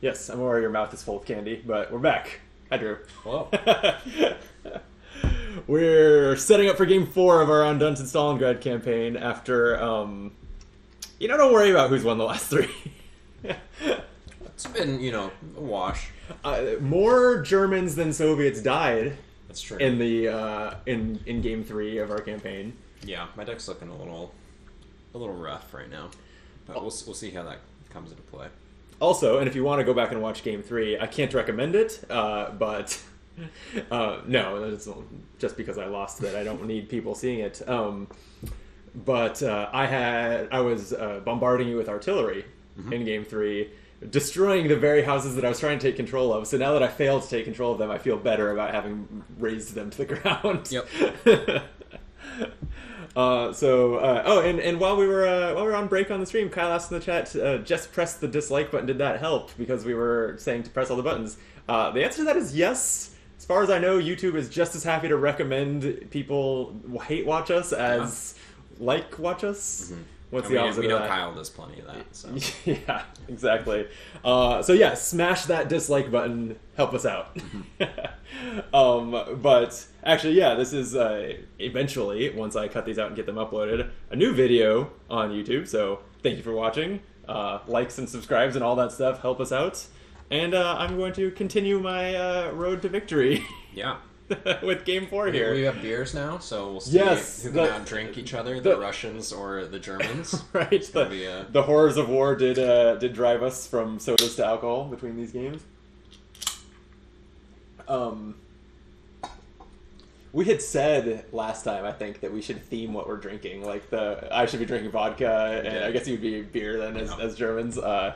Yes, I'm aware your mouth is full of candy, but we're back. Hi, Drew. Hello. We're setting up for Game 4 of our Undaunted Stalingrad campaign after, don't worry about who's won the last 3. It's been, a wash. More Germans than Soviets died. That's true. In the in Game 3 of our campaign. Yeah, my deck's looking a little rough right now, but we'll see how that comes into play. Also, and if you want to go back and watch Game 3, I can't recommend it, but no, it's just because I lost that I don't need people seeing it. But I was bombarding you with artillery in Game 3, destroying the very houses that I was trying to take control of. So now that I failed to take control of them, I feel better about having razed them to the ground. Yep. And while we were on break on the stream, Kyle asked in the chat, just press the dislike button. Did that help? Because we were saying to press all the buttons. The answer to that is yes. As far as I know, YouTube is just as happy to recommend people hate watch us as like watch us. Mm-hmm. What's the opposite of that? We know Kyle does plenty of that. So. Yeah, exactly. Smash that dislike button. Help us out. But actually, yeah, this is eventually, once I cut these out and get them uploaded, a new video on YouTube. So thank you for watching. Likes and subscribes and all that stuff help us out. And I'm going to continue my road to victory. Yeah. With Game 4 here. We have beers now, so we'll see who can outdrink each other, the Russians or the Germans. Right. The horrors of war did drive us from sodas to alcohol between these games. We had said last time, I think, that we should theme what we're drinking. Like I should be drinking vodka, and I guess you'd be beer then as Germans. I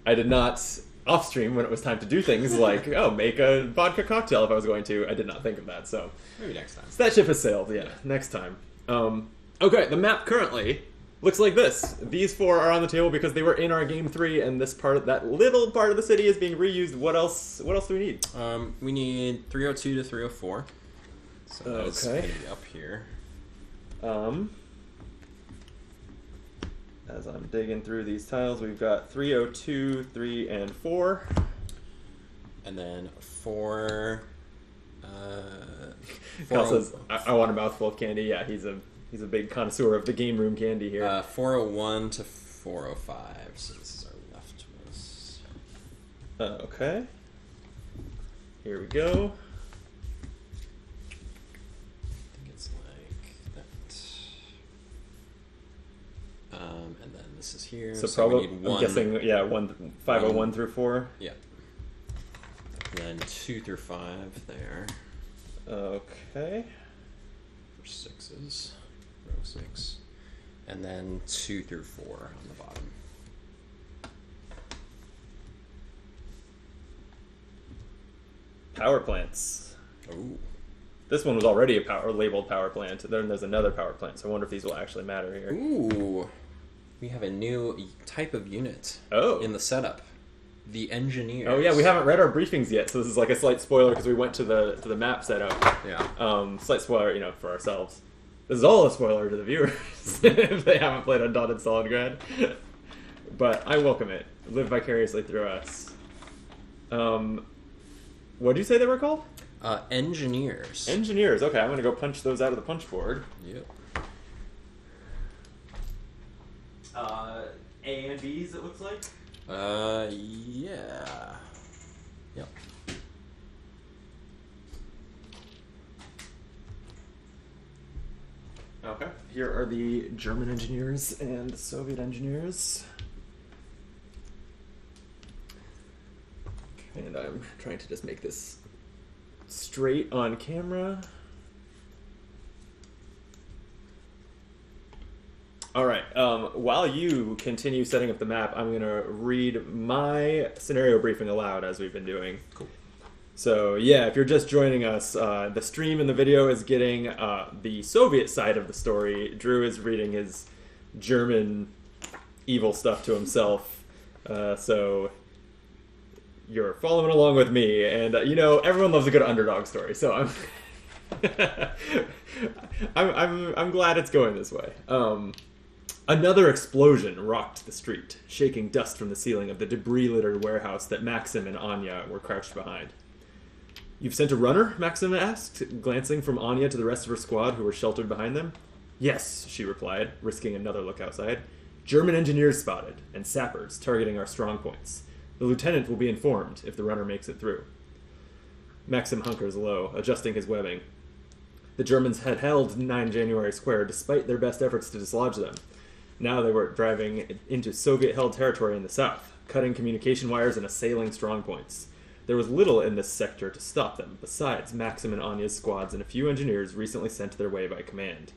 did not off stream when it was time to do things like make a vodka cocktail if I was going to. I did not think of that, so maybe next time. So that ship has sailed. Yeah, next time. Okay, the map currently looks like this. These 4 are on the table because they were in our Game 3, and this that little part of the city is being reused. What else do we need? We need 302 to 304. So that's going to be up here. As I'm digging through these tiles, we've got 302, 3, and 4. And then 4... Kyle says, I want a mouthful of candy. Yeah, he's a big connoisseur of the game room candy here. 401 to 405, so this is our leftmost. Okay. Here we go. I think it's like that. And then this is here. So probably, I'm guessing, 501 through 4. Yeah. And then 2 through 5 there. Okay. For 6s. Row 6. And then 2 through 4 on the bottom. Power plants. Ooh. This one was already labeled power plant. Then there's another power plant, so I wonder if these will actually matter here. Ooh. We have a new type of unit in the setup. The engineers. Oh yeah, we haven't read our briefings yet, so this is like a slight spoiler because we went to the map setup. Yeah. Slight spoiler, for ourselves. This is all a spoiler to the viewers if they haven't played Undaunted Stalingrad. But I welcome it. Live vicariously through us. What did you say they were called? Engineers. Engineers. Okay, I'm gonna go punch those out of the punch board. Yep. A and B's, it looks like. Yeah. Yep. Okay. Here are the German engineers and Soviet engineers. And I'm trying to just make this straight on camera. All right. While you continue setting up the map, I'm going to read my scenario briefing aloud as we've been doing. Cool. So, yeah, if you're just joining us, the stream and the video is getting the Soviet side of the story. Drew is reading his German evil stuff to himself. So you're following along with me. And, everyone loves a good underdog story. So I'm glad it's going this way. Another explosion rocked the street, shaking dust from the ceiling of the debris-littered warehouse that Maxim and Anya were crouched behind. "You've sent a runner?" Maxim asked, glancing from Anya to the rest of her squad who were sheltered behind them. "Yes," she replied, risking another look outside. "German engineers spotted, and sappers targeting our strong points. The lieutenant will be informed if the runner makes it through." Maxim hunkers low, adjusting his webbing. The Germans had held 9 January Square despite their best efforts to dislodge them. Now they were driving into Soviet-held territory in the south, cutting communication wires and assailing strongpoints. There was little in this sector to stop them, besides Maxim and Anya's squads and a few engineers recently sent their way by command.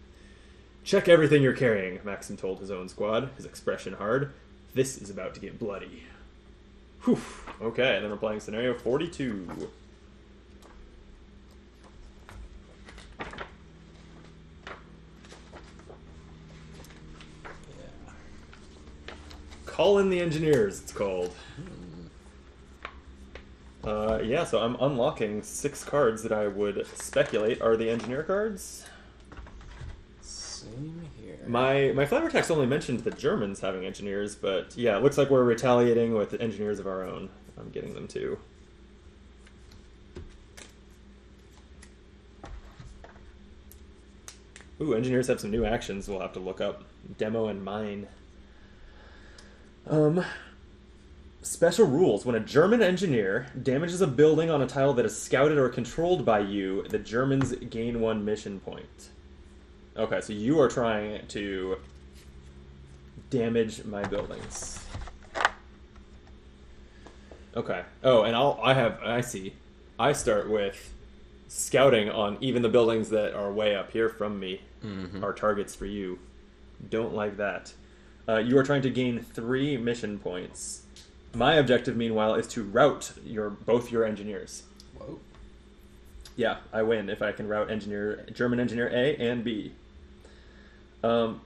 "Check everything you're carrying," Maxim told his own squad, his expression hard. "This is about to get bloody." Whew. Okay, and then we're playing scenario 42. Call in the engineers, it's called. Yeah, so I'm unlocking 6 cards that I would speculate are the engineer cards. Same here. My flavor text only mentioned the Germans having engineers, but yeah, it looks like we're retaliating with engineers of our own. I'm getting them too. Ooh, engineers have some new actions we'll have to look up. Demo and mine. Special rules. When a German engineer damages a building on a tile that is scouted or controlled by you, the Germans gain 1 mission point. Okay, so you are trying to damage my buildings. Okay. Oh, and I see. I start with scouting on even the buildings that are way up here from me are targets for you. Don't like that. You are trying to gain 3 mission points. My objective, meanwhile, is to rout both your engineers. Whoa. Yeah, I win if I can rout German engineer A and B. Oh,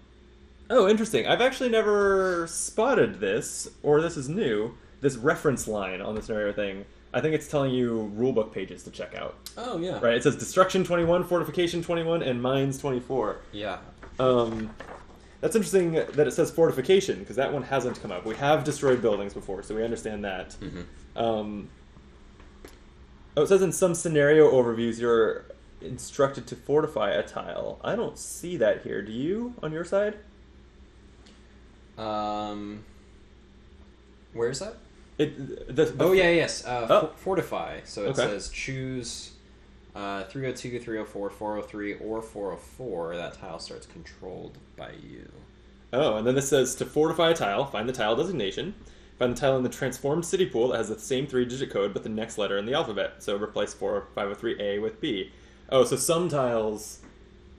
interesting. I've actually never spotted this, or this is new, this reference line on the scenario thing. I think it's telling you rulebook pages to check out. Oh, yeah. Right, it says Destruction 21, Fortification 21, and Mines 24. Yeah. That's interesting that it says Fortification, because that one hasn't come up. We have destroyed buildings before, so we understand that. It says in some scenario overviews you're instructed to fortify a tile. I don't see that here. Do you, on your side? Where is that? Yes. Fortify. So it says choose 302, 304, 403, or 404. That tile starts controlled by you. Oh, and then this says to fortify a tile, find the tile designation. Find the tile in the transformed city pool that has the same 3-digit code but the next letter in the alphabet. So replace 4503A with B. Oh, so some tiles...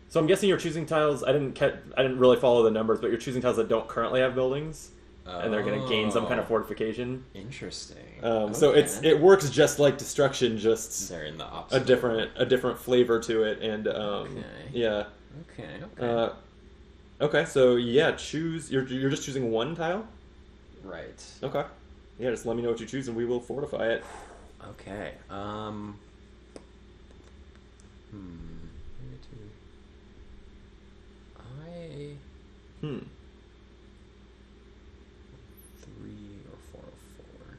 So I'm guessing you're choosing tiles... I didn't really follow the numbers, but you're choosing tiles that don't currently have buildings. And they're going to gain some kind of fortification. Interesting. So it works just like Destruction, just they're in the a different flavor to it, and yeah. Okay. Okay. So yeah, choose. You're just choosing one tile. Right. Okay. Yeah, just let me know what you choose, and we will fortify it. Okay. I. 3 or 404.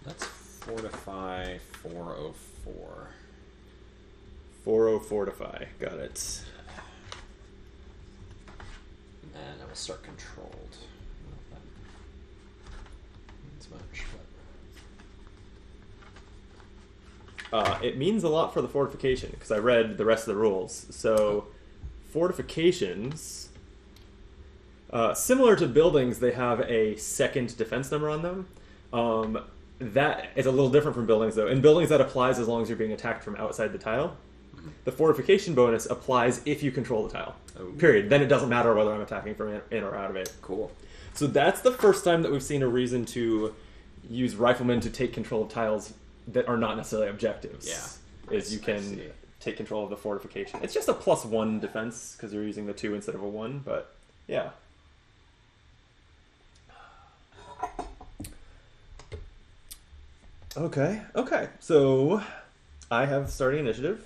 Let's fortify 404. 404-fortify. Got it. And I will start controlled. I don't know if that means much, but... It means a lot for the fortification, because I read the rest of the rules. So, fortifications... similar to buildings, they have a second defense number on them. That is a little different from buildings, though. In buildings, that applies as long as you're being attacked from outside the tile. The fortification bonus applies if you control the tile. Oh. Period. Then it doesn't matter whether I'm attacking from in or out of it. Cool. So that's the first time that we've seen a reason to use riflemen to take control of tiles that are not necessarily objectives. Yeah. Is you can take control of the fortification. It's just a +1 defense because you're using the 2 instead of a 1, but yeah. Okay. So I have starting initiative.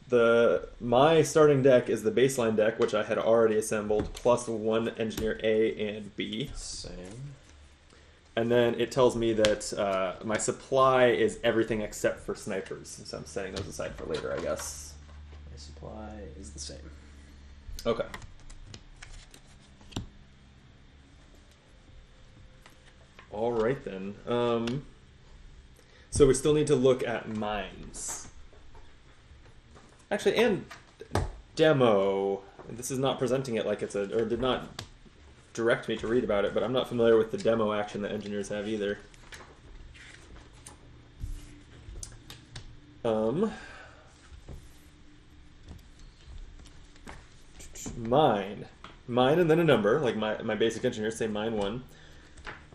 My starting deck is the baseline deck, which I had already assembled, plus 1 engineer A and B. Same. And then it tells me that my supply is everything except for snipers. So I'm setting those aside for later, I guess. My supply is the same. Okay. All right, then. So we still need to look at mines. Actually, and demo. This is not presenting it like it's or did not direct me to read about it, but I'm not familiar with the demo action that engineers have either. Mine and then a number, like my basic engineers say mine 1.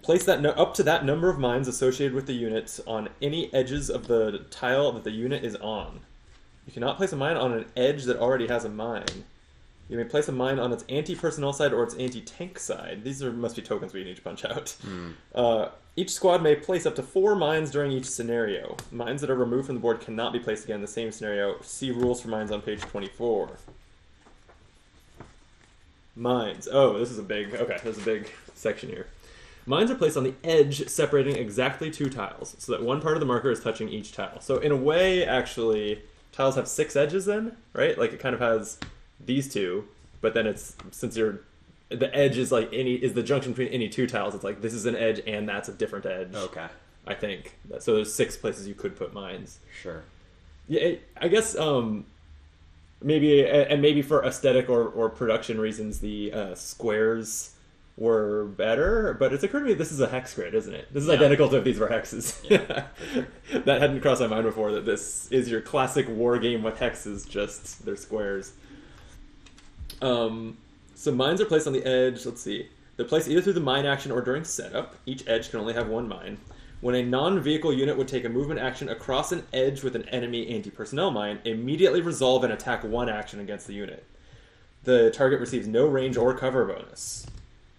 Place that up to that number of mines associated with the units on any edges of the tile that the unit is on. You cannot place a mine on an edge that already has a mine. You may place a mine on its anti-personnel side or its anti-tank side. These must be tokens we need to punch out. Each squad may place up to 4 mines during each scenario. Mines that are removed from the board cannot be placed again in the same scenario. See rules for mines on page 24. Mines. Oh, this is a big section here. Mines are placed on the edge separating exactly 2 tiles, so that one part of the marker is touching each tile. So in a way, actually, tiles have 6 edges then, right? Like it kind of has these 2, but then it's, since the edge is like is the junction between any 2 tiles, it's like this is an edge and that's a different edge. Okay. I think. So there's 6 places you could put mines. Sure. Yeah, I guess maybe for aesthetic or production reasons, the squares were better, but it's occurred to me this is a hex grid, isn't it? This is identical to if these were hexes. Yeah, sure. That hadn't crossed my mind before, that this is your classic war game with hexes, just they're squares. So mines are placed on the edge. Let's see. They're placed either through the mine action or during setup. Each edge can only have 1 mine. When a non-vehicle unit would take a movement action across an edge with an enemy anti-personnel mine, immediately resolve and attack 1 action against the unit. The target receives no range or cover bonus.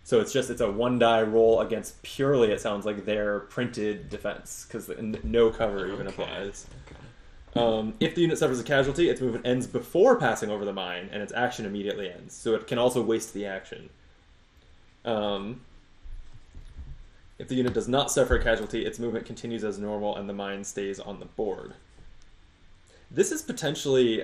So it's a 1 die roll against purely, it sounds like, their printed defense, because no cover even applies. Okay. If the unit suffers a casualty, its movement ends before passing over the mine, and its action immediately ends. So it can also waste the action. If the unit does not suffer a casualty, its movement continues as normal, and the mine stays on the board. This is potentially...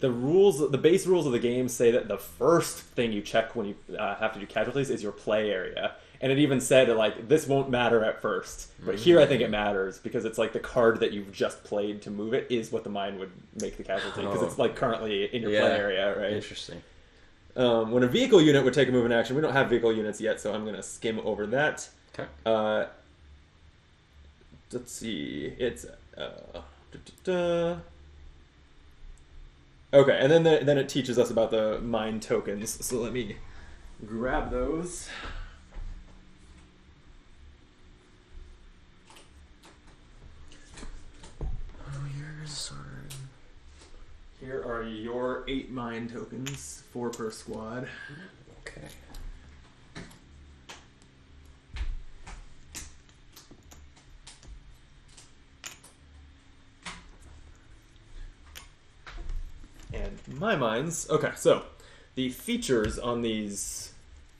the base rules of the game say that the first thing you check when you have to do casualties is your play area. And it even said, like, this won't matter at first. But here I think it matters, because it's like the card that you've just played to move it is what the mine would make the casualty. Because it's, like, currently in your play area, right? Interesting. When a vehicle unit would take a move in action, we don't have vehicle units yet, so I'm going to skim over that. Okay. Let's see. It's... Okay, and then it teaches us about the mine tokens. So let me grab those. Here are your 8 mine tokens, 4 per squad. Okay. And my mines. Okay, so the features on these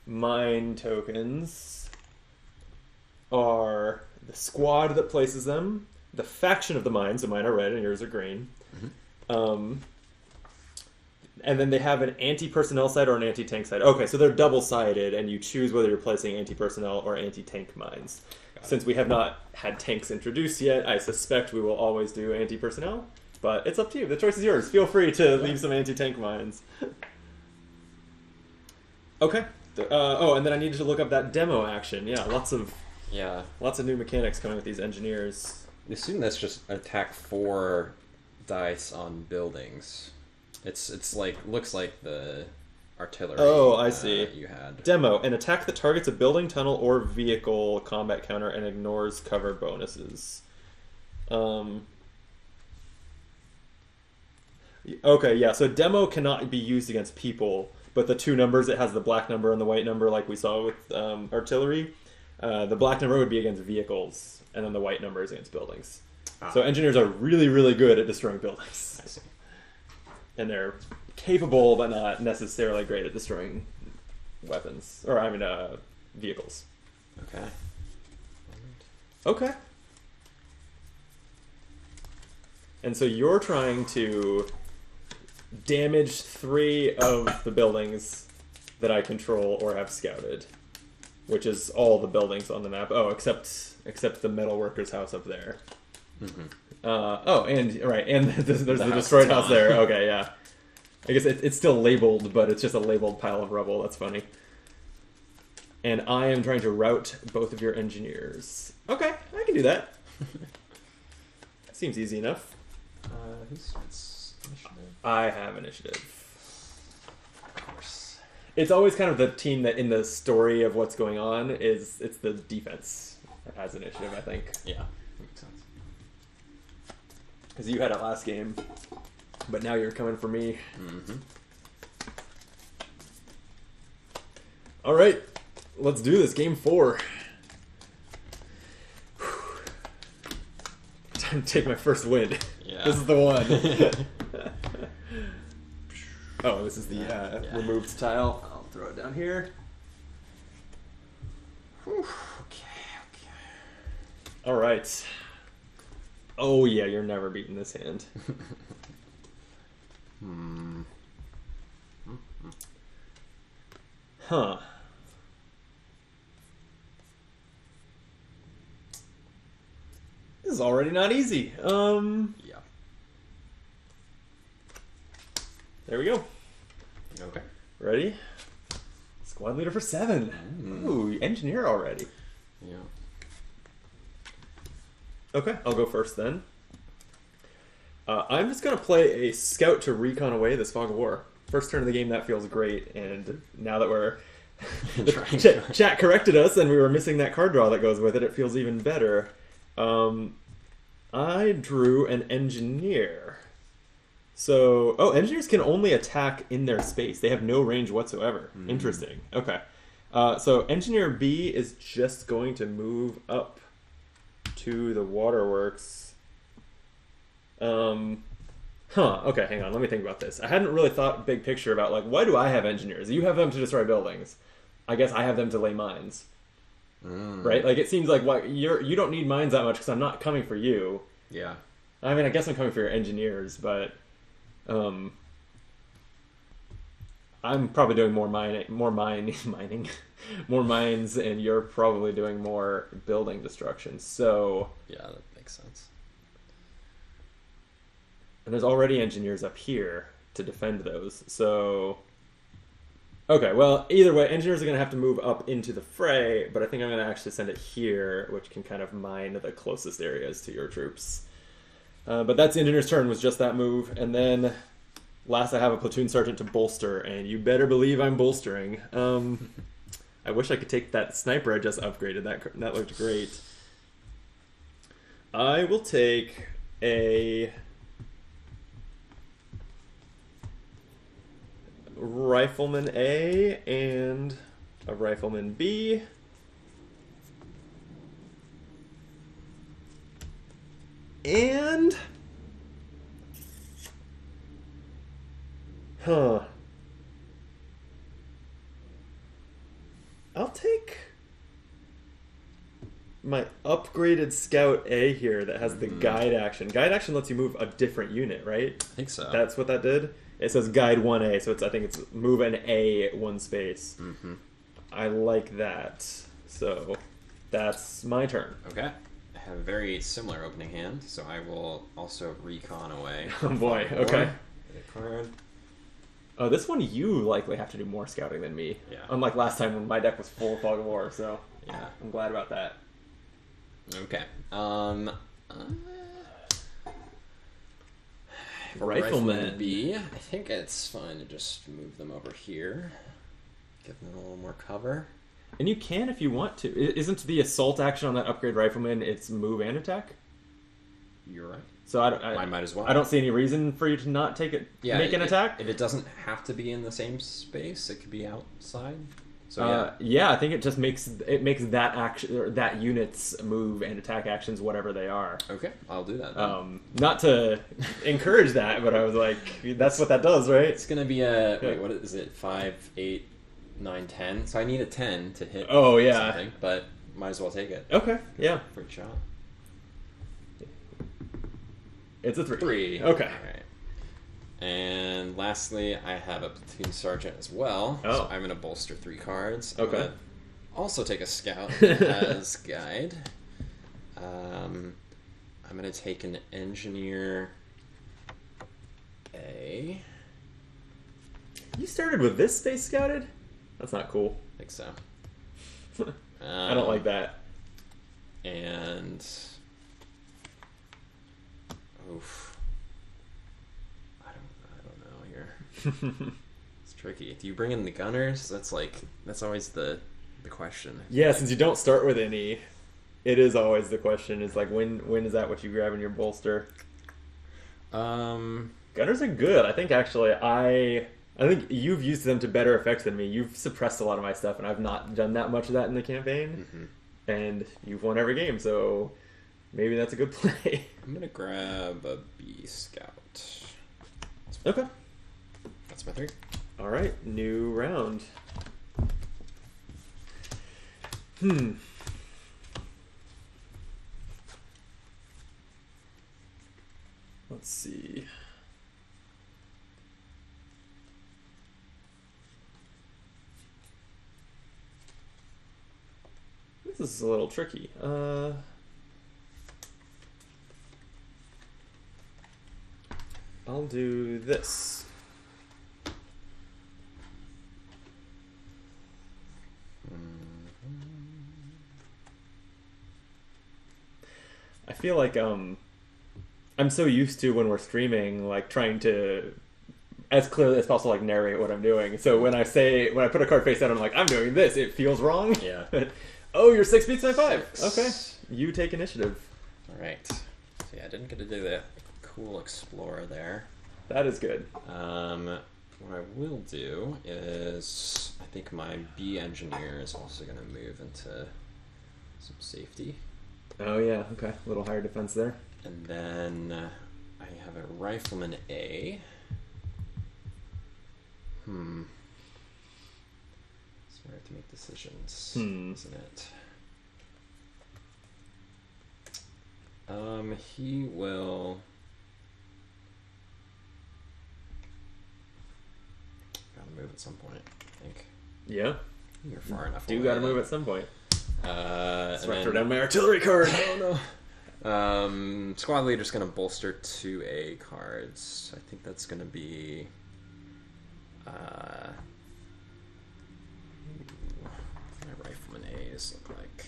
mine tokens are the squad that places them, the faction of the mines. So mine are red and yours are green. Mm-hmm. And then they have an anti-personnel side or an anti-tank side. Okay, so they're double-sided, and you choose whether you're placing anti-personnel or anti-tank mines. Since we have not had tanks introduced yet, I suspect we will always do anti-personnel. But it's up to you. The choice is yours. Feel free to leave some anti-tank mines. Okay. And then I needed to look up that demo action. Yeah, lots of new mechanics coming with these engineers. Assume that's just attack 4 dice on buildings. It's like, looks like the artillery. Oh, I see. You had demo: an attack that targets a building, tunnel, or vehicle combat counter and ignores cover bonuses. Okay, yeah. So demo cannot be used against people, but the 2 numbers, it has the black number and the white number, like we saw with artillery. The black number would be against vehicles, and then the white number is against buildings. So engineers are really, really good at destroying buildings. I see. and they're capable but not necessarily great at destroying weapons, or vehicles. Okay. Okay. And so you're trying to damage 3 of the buildings that I control or have scouted, which is all the buildings on the map. Oh, except the metalworker's house up there. Mm-hmm. And there's the destroyed house there. Okay, yeah. I guess it's still labeled, but it's just a labeled pile of rubble. That's funny. And I am trying to rout both of your engineers. Okay, I can do that. Seems easy enough. Who starts initiative? I have initiative. Of course. It's always kind of the team that in the story of what's going on it's the defense that has initiative, I think. Yeah, makes sense. Because you had it last game, but now you're coming for me. Mm-hmm. All right, let's do this. Game 4. Time to take my first win. Yeah. This is the one. Oh, this is the removed tile. I'll throw it down here. Whew. Okay. All right. Oh yeah, you're never beating this hand. Huh. This is already not easy. Yeah. There we go. Okay. Ready? Squad leader for 7. Ooh, engineer already. Yeah. Okay, I'll go first then. I'm just going to play a scout to recon away this fog of war. First turn of the game, that feels great, and now that we're... chat corrected us and we were missing that card draw that goes with it, it feels even better. I drew an engineer. So, engineers can only attack in their space. They have no range whatsoever. Interesting. Okay. So engineer B is just going to move up to the waterworks. Okay, hang on. Let me think about this. I hadn't really thought big picture about, like, why do I have engineers? You have them to destroy buildings. I guess I have them to lay mines. Right? Like, it seems like you don't need mines that much because I'm not coming for you. Yeah. I mean, I guess I'm coming for your engineers, but I'm probably doing more mining, more mines, and you're probably doing more building destruction. So Yeah, that makes sense. And there's already engineers up here to defend those. So okay, well, either way, engineers are going to have to move up into the fray, but I think I'm going to actually send it here, which can kind of mine the closest areas to your troops. But that's the engineer's turn, was just that move. And then last I have a platoon sergeant to bolster, and you better believe I'm bolstering. I wish I could take that sniper I just upgraded. That looked great. I will take a Rifleman A and a Rifleman B. And I'll take my upgraded Scout A here that has the guide action. Guide action lets you move a different unit, right? I think so. That's what that did? It says guide 1A, so I think it's move an A one space. Mm-hmm. I like that. So that's my turn. Okay. I have a very similar opening hand, so I will also recon away. Oh boy, okay. Get a card. Oh, this one you likely have to do more scouting than me. Yeah. Unlike last time when my deck was full of Fog of War, so yeah, I'm glad about that. Okay. Rifleman B. I think it's fine to just move them over here. Give them a little more cover. And you can if you want to. Isn't the assault action on that upgrade Rifleman, it's move and attack? You're right. So I might as well. I don't see any reason for you to not make an attack. If it doesn't have to be in the same space, it could be outside. So yeah, I think it just makes that action or that unit's move and attack actions whatever they are. Okay, I'll do that then. Not to encourage that, but I was like, that's what that does, right? It's gonna be a wait. What is it? 5, 8, 9, 10. So I need a 10 to hit. Oh yeah. Something, but might as well take it. Okay. Yeah. Free shot. It's a 3. 3. Okay. All right. And lastly, I have a platoon sergeant as well. Oh. So I'm going to bolster 3 cards. Okay. I'm gonna also take a scout as guide. I'm going to take an engineer A. You started with this space scouted? That's not cool. I think so. I don't like that. And oof. I don't know here. It's tricky. Do you bring in the gunners? That's always the question. Yeah, since you don't start with any, it is always the question. Is like when is that what you grab in your bolster? Gunners are good. I think actually I think you've used them to better effect than me. You've suppressed a lot of my stuff, and I've not done that much of that in the campaign. Mm-hmm. And you've won every game, so maybe that's a good play. I'm gonna grab a B scout. Okay. That's my 3. All right, new round. Let's see. This is a little tricky. I'll do this. I feel like I'm so used to when we're streaming, like trying to as clearly as possible like narrate what I'm doing. So when I put a card face down, I'm like, I'm doing this. It feels wrong. Yeah. Oh, you're 6 beats my 5. 6. Okay, you take initiative. All right. So yeah, I didn't get to do the cool explorer there. That is good. What I will do is I think my B engineer is also going to move into some safety. Oh yeah, okay. A little higher defense there. And then I have a rifleman A. It's hard to make decisions, isn't it? He will. Gotta move at some point, I think. Yeah. You're far enough Do away. gotta move at some point. Let's throw down my artillery card. Oh no. Squad leader's gonna bolster 2 A cards. I think that's gonna be. What do my rifleman A's look like?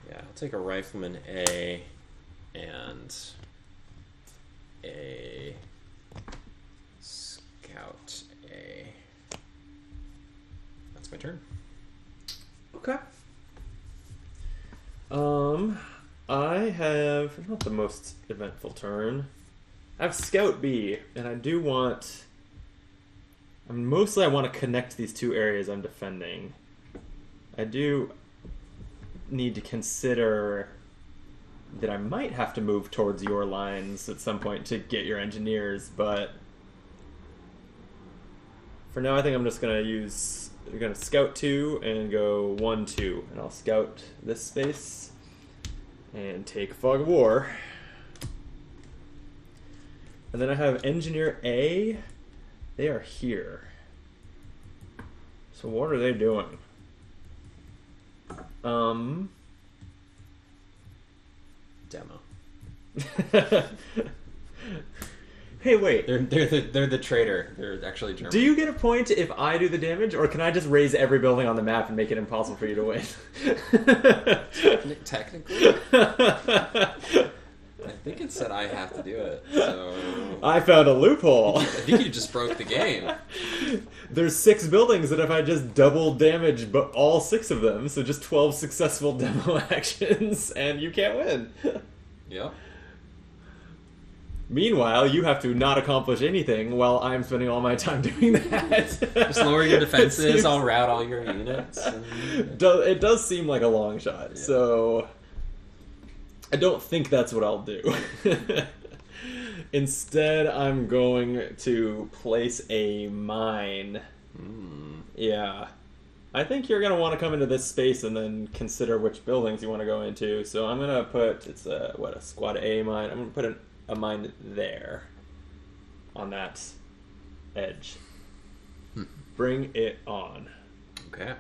Yeah, I'll take a rifleman A and a scout A. That's my turn. Okay. I have not the most eventful turn. I have Scout B, and I do want. Mostly, I want to connect these 2 areas I'm defending. I do need to consider that I might have to move towards your lines at some point to get your engineers, but for now, I think I'm just gonna use. We're gonna scout 2 and go 1, 2, and I'll scout this space and take Fog of War. And then I have Engineer A. They are here. So what are they doing? Demo. Hey, wait. They're the traitor. They're actually German. Do you get a point if I do the damage, or can I just raise every building on the map and make it impossible for you to win? Technically, I think it said I have to do it. So I found a loophole. I think you just broke the game. There's 6 buildings that if I just double damage, but all 6 of them, so just 12 successful demo actions, and you can't win. Yep. Meanwhile, you have to not accomplish anything while I'm spending all my time doing that. Just lower your defenses, It seems- I'll route all your units. It does seem like a long shot, so I don't think that's what I'll do. Instead, I'm going to place a mine. Yeah. I think you're going to want to come into this space and then consider which buildings you want to go into. So I'm going to put, it's a squad A mine. I'm going to put a mine there on that edge. Bring it on. Okay.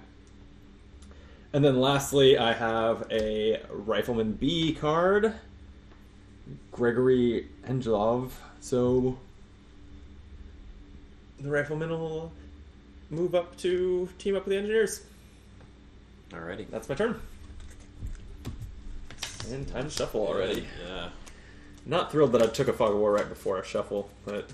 And then lastly, I have a Rifleman B card. Gregory Angelov. So the Rifleman will move up to team up with the Engineers. Alrighty. That's my turn. And time to shuffle already. Yeah. Not thrilled that I took a Fog of War right before a shuffle, but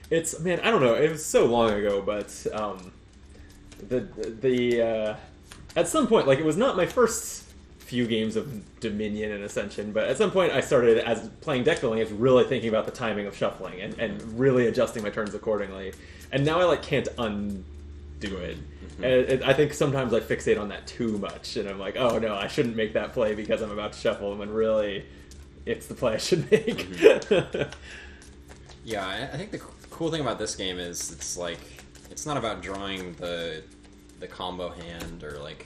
it's, man, I don't know. It was so long ago, but at some point, like, it was not my first few games of Dominion and Ascension, but at some point I started, as playing deck building, I was really thinking about the timing of shuffling and really adjusting my turns accordingly. And now I like can't undo it. And I think sometimes I fixate on that too much, and I'm like, oh no, I shouldn't make that play because I'm about to shuffle, when really it's the play I should make. Yeah, I think the cool thing about this game is it's like, it's not about drawing the combo hand or like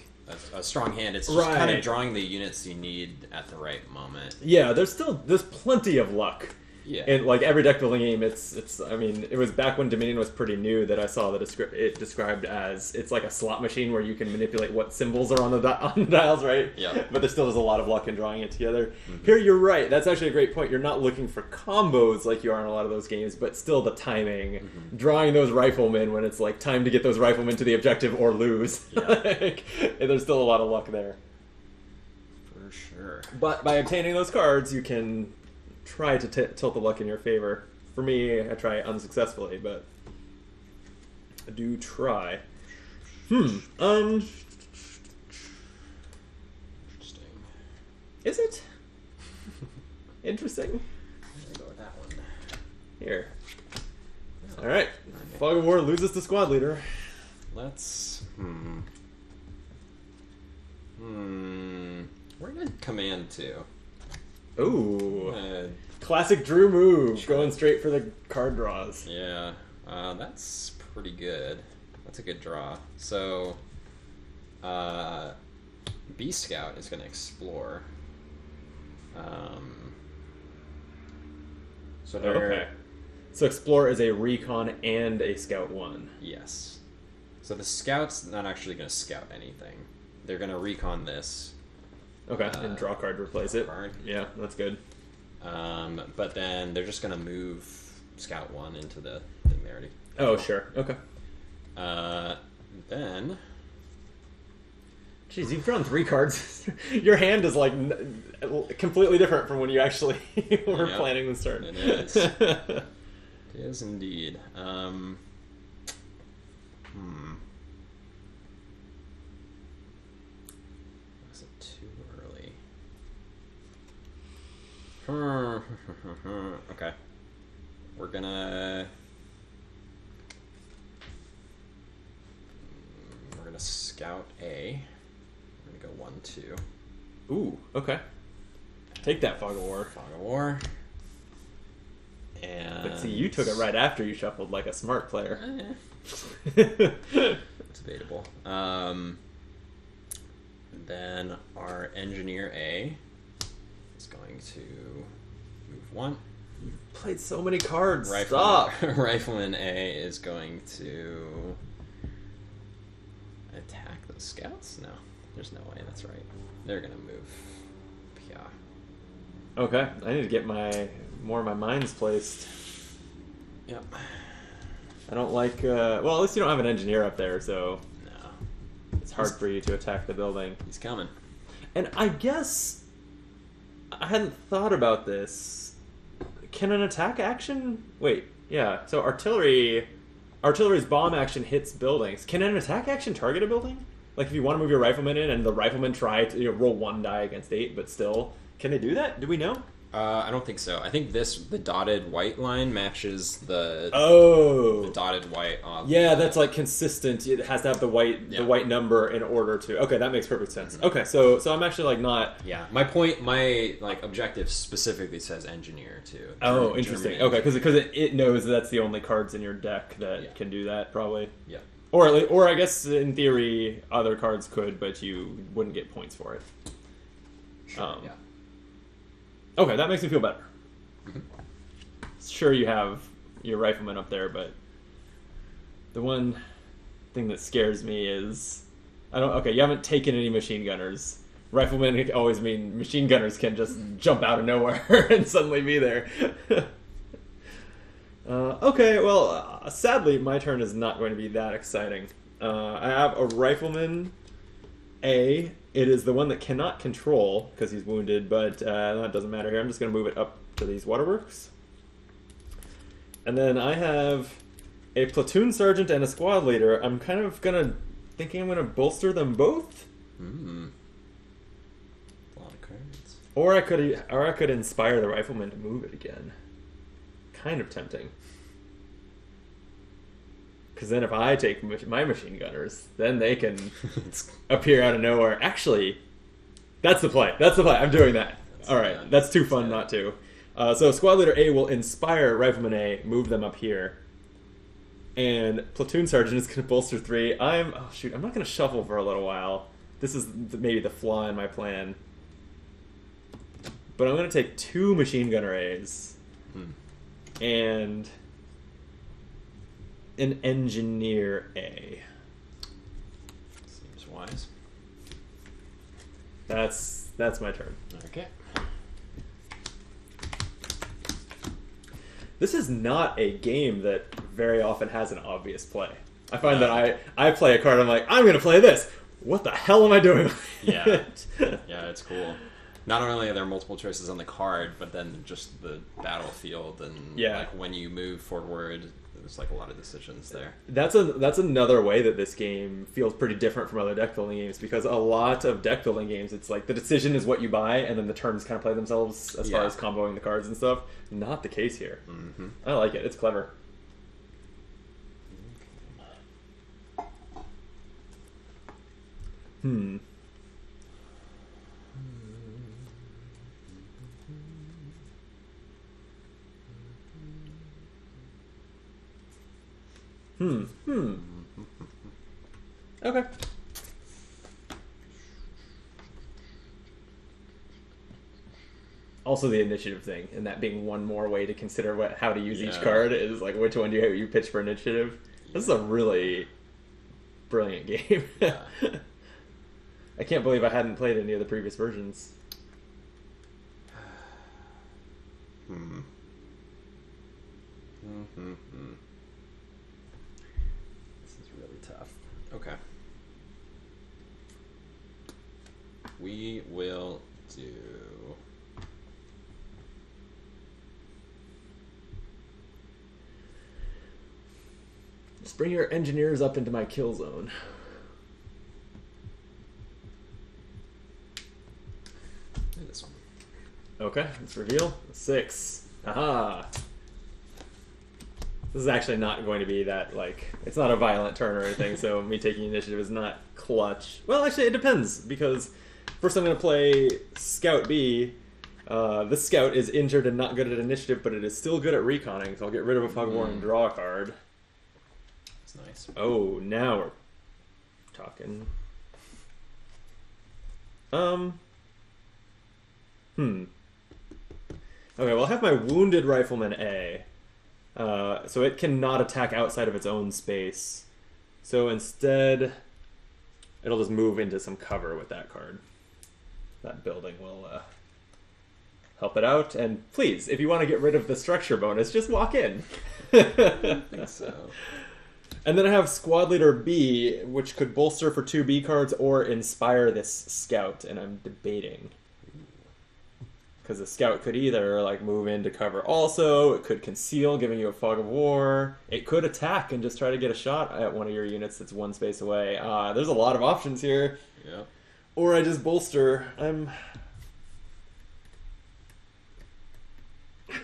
a strong hand. It's just kind of drawing the units you need at the right moment. Yeah, there's plenty of luck. Yeah. And like every deck building game, it's I mean, it was back when Dominion was pretty new that I saw it described as, it's like a slot machine where you can manipulate what symbols are on the dials, right? Yeah. But there still is a lot of luck in drawing it together. Here, you're right. That's actually a great point. You're not looking for combos like you are in a lot of those games, but still the timing, drawing those riflemen when it's like time to get those riflemen to the objective or lose. Yeah. Like, there's still a lot of luck there. For sure. But by obtaining those cards, you can try to tilt the luck in your favor. For me, I try unsuccessfully, but I do try. Interesting. Is it? Interesting. I'm gonna go with that one. Here. Alright. Fog of War loses to squad leader. Let's... Where did command to? Ooh. Classic Drew move. Going straight for the card draws. Yeah. That's pretty good. That's a good draw. So, B Scout is going to explore. So they're... Okay. So Explore is a Recon and a Scout 1. Yes. So the Scout's not actually going to scout anything. They're going to recon this. Okay, and draw card to replace it. Card. Yeah, that's good. But then they're just going to move Scout 1 into the thing they already... Oh, sure. Okay. Then... Jeez, you've drawn 3 cards. Your hand is like completely different from when you actually were planning this turn. It is. It is indeed. Was it too early? Okay. We're gonna scout A. We're gonna go 1, 2. Ooh, okay. Take that, Fog of War. Fog of War. And But see, you took it right after you shuffled like a smart player. It's debatable. Then our Engineer A is going to move 1. Played so many cards. Stop. Rifleman A is going to attack those scouts? No, there's no way. That's right. They're gonna move. Yeah. Okay, I need to get more of my mines placed. Yep. I don't like. Well, at least you don't have an engineer up there, so No. it's hard for you to attack the building. He's coming. And I guess I hadn't thought about this. Can an attack action? Wait, yeah. So artillery's bomb action hits buildings. Can an attack action target a building? Like if you want to move your rifleman in and the riflemen try to roll 1 die against 8, but still, can they do that? Do we know? I don't think so. I think the dotted white line matches the dotted white on. Yeah, that's like consistent. It has to have the white number in order to. Okay, that makes perfect sense. Okay, so I'm actually like not. Yeah, my like objective specifically says engineer too. Oh, interesting. Okay, because it knows that's the only cards in your deck that can do that probably. Yeah. Or I guess in theory other cards could, but you wouldn't get points for it. Sure, yeah. Okay, that makes me feel better. Sure, you have your rifleman up there, but the one thing that scares me is you haven't taken any machine gunners. Riflemen always mean machine gunners can just jump out of nowhere and suddenly be there. Okay, well, sadly, my turn is not going to be that exciting. I have a rifleman A. It is the one that cannot control because he's wounded, but that doesn't matter here. I'm just going to move it up to these waterworks. And then I have a platoon sergeant and a squad leader. I'm kind of thinking I'm going to bolster them both. A lot of cards. Or I could inspire the rifleman to move it again. Kind of tempting. Because then if I take my machine gunners, then they can appear out of nowhere. Actually, that's the play. I'm doing that. All right, that's too fun not to. So squad leader A will inspire rifleman A, move them up here. And platoon sergeant is going to bolster 3. I'm not going to shuffle for a little while. This is maybe the flaw in my plan. But I'm going to take 2 machine gunner A's. And an engineer A. Seems wise. That's my turn. Okay. This is not a game that very often has an obvious play. I find that I play a card, I'm like, I'm going to play this. What the hell am I doing? Yeah. Yeah, it's cool. Not only are there multiple choices on the card, but then just the battlefield and like when you move forward, there's like a lot of decisions there. That's another way that this game feels pretty different from other deck building games, because a lot of deck building games, it's like the decision is what you buy, and then the turns kind of play themselves as far as comboing the cards and stuff. Not the case here. I like it. It's clever. Okay. Also, the initiative thing, and that being one more way to consider how to use each card is like, which one do you pitch for initiative? This is a really brilliant game. I can't believe I hadn't played any of the previous versions. This is really tough. Okay. We will do... Just bring your engineers up into my kill zone. Do this one. Okay, let's reveal. 6. Aha! This is actually not going to be that, like... It's not a violent turn or anything, so me taking initiative is not clutch. Well, actually, it depends, because first I'm going to play Scout B. This Scout is injured and not good at initiative, but it is still good at reconning, so I'll get rid of a Fog of War and draw a card. That's nice. Oh, now we're talking. Okay, well, I have my Wounded Rifleman A. So it cannot attack outside of its own space. So instead, it'll just move into some cover with that card. That building will help it out. And please, if you want to get rid of the structure bonus, just walk in. I think so. And then I have Squad Leader B, which could bolster for 2 B cards or inspire this Scout, and I'm debating. Because the scout could either like move in to cover also, it could conceal, giving you a fog of war. It could attack and just try to get a shot at one of your units that's one space away. There's a lot of options here. Yeah. Or I just bolster. I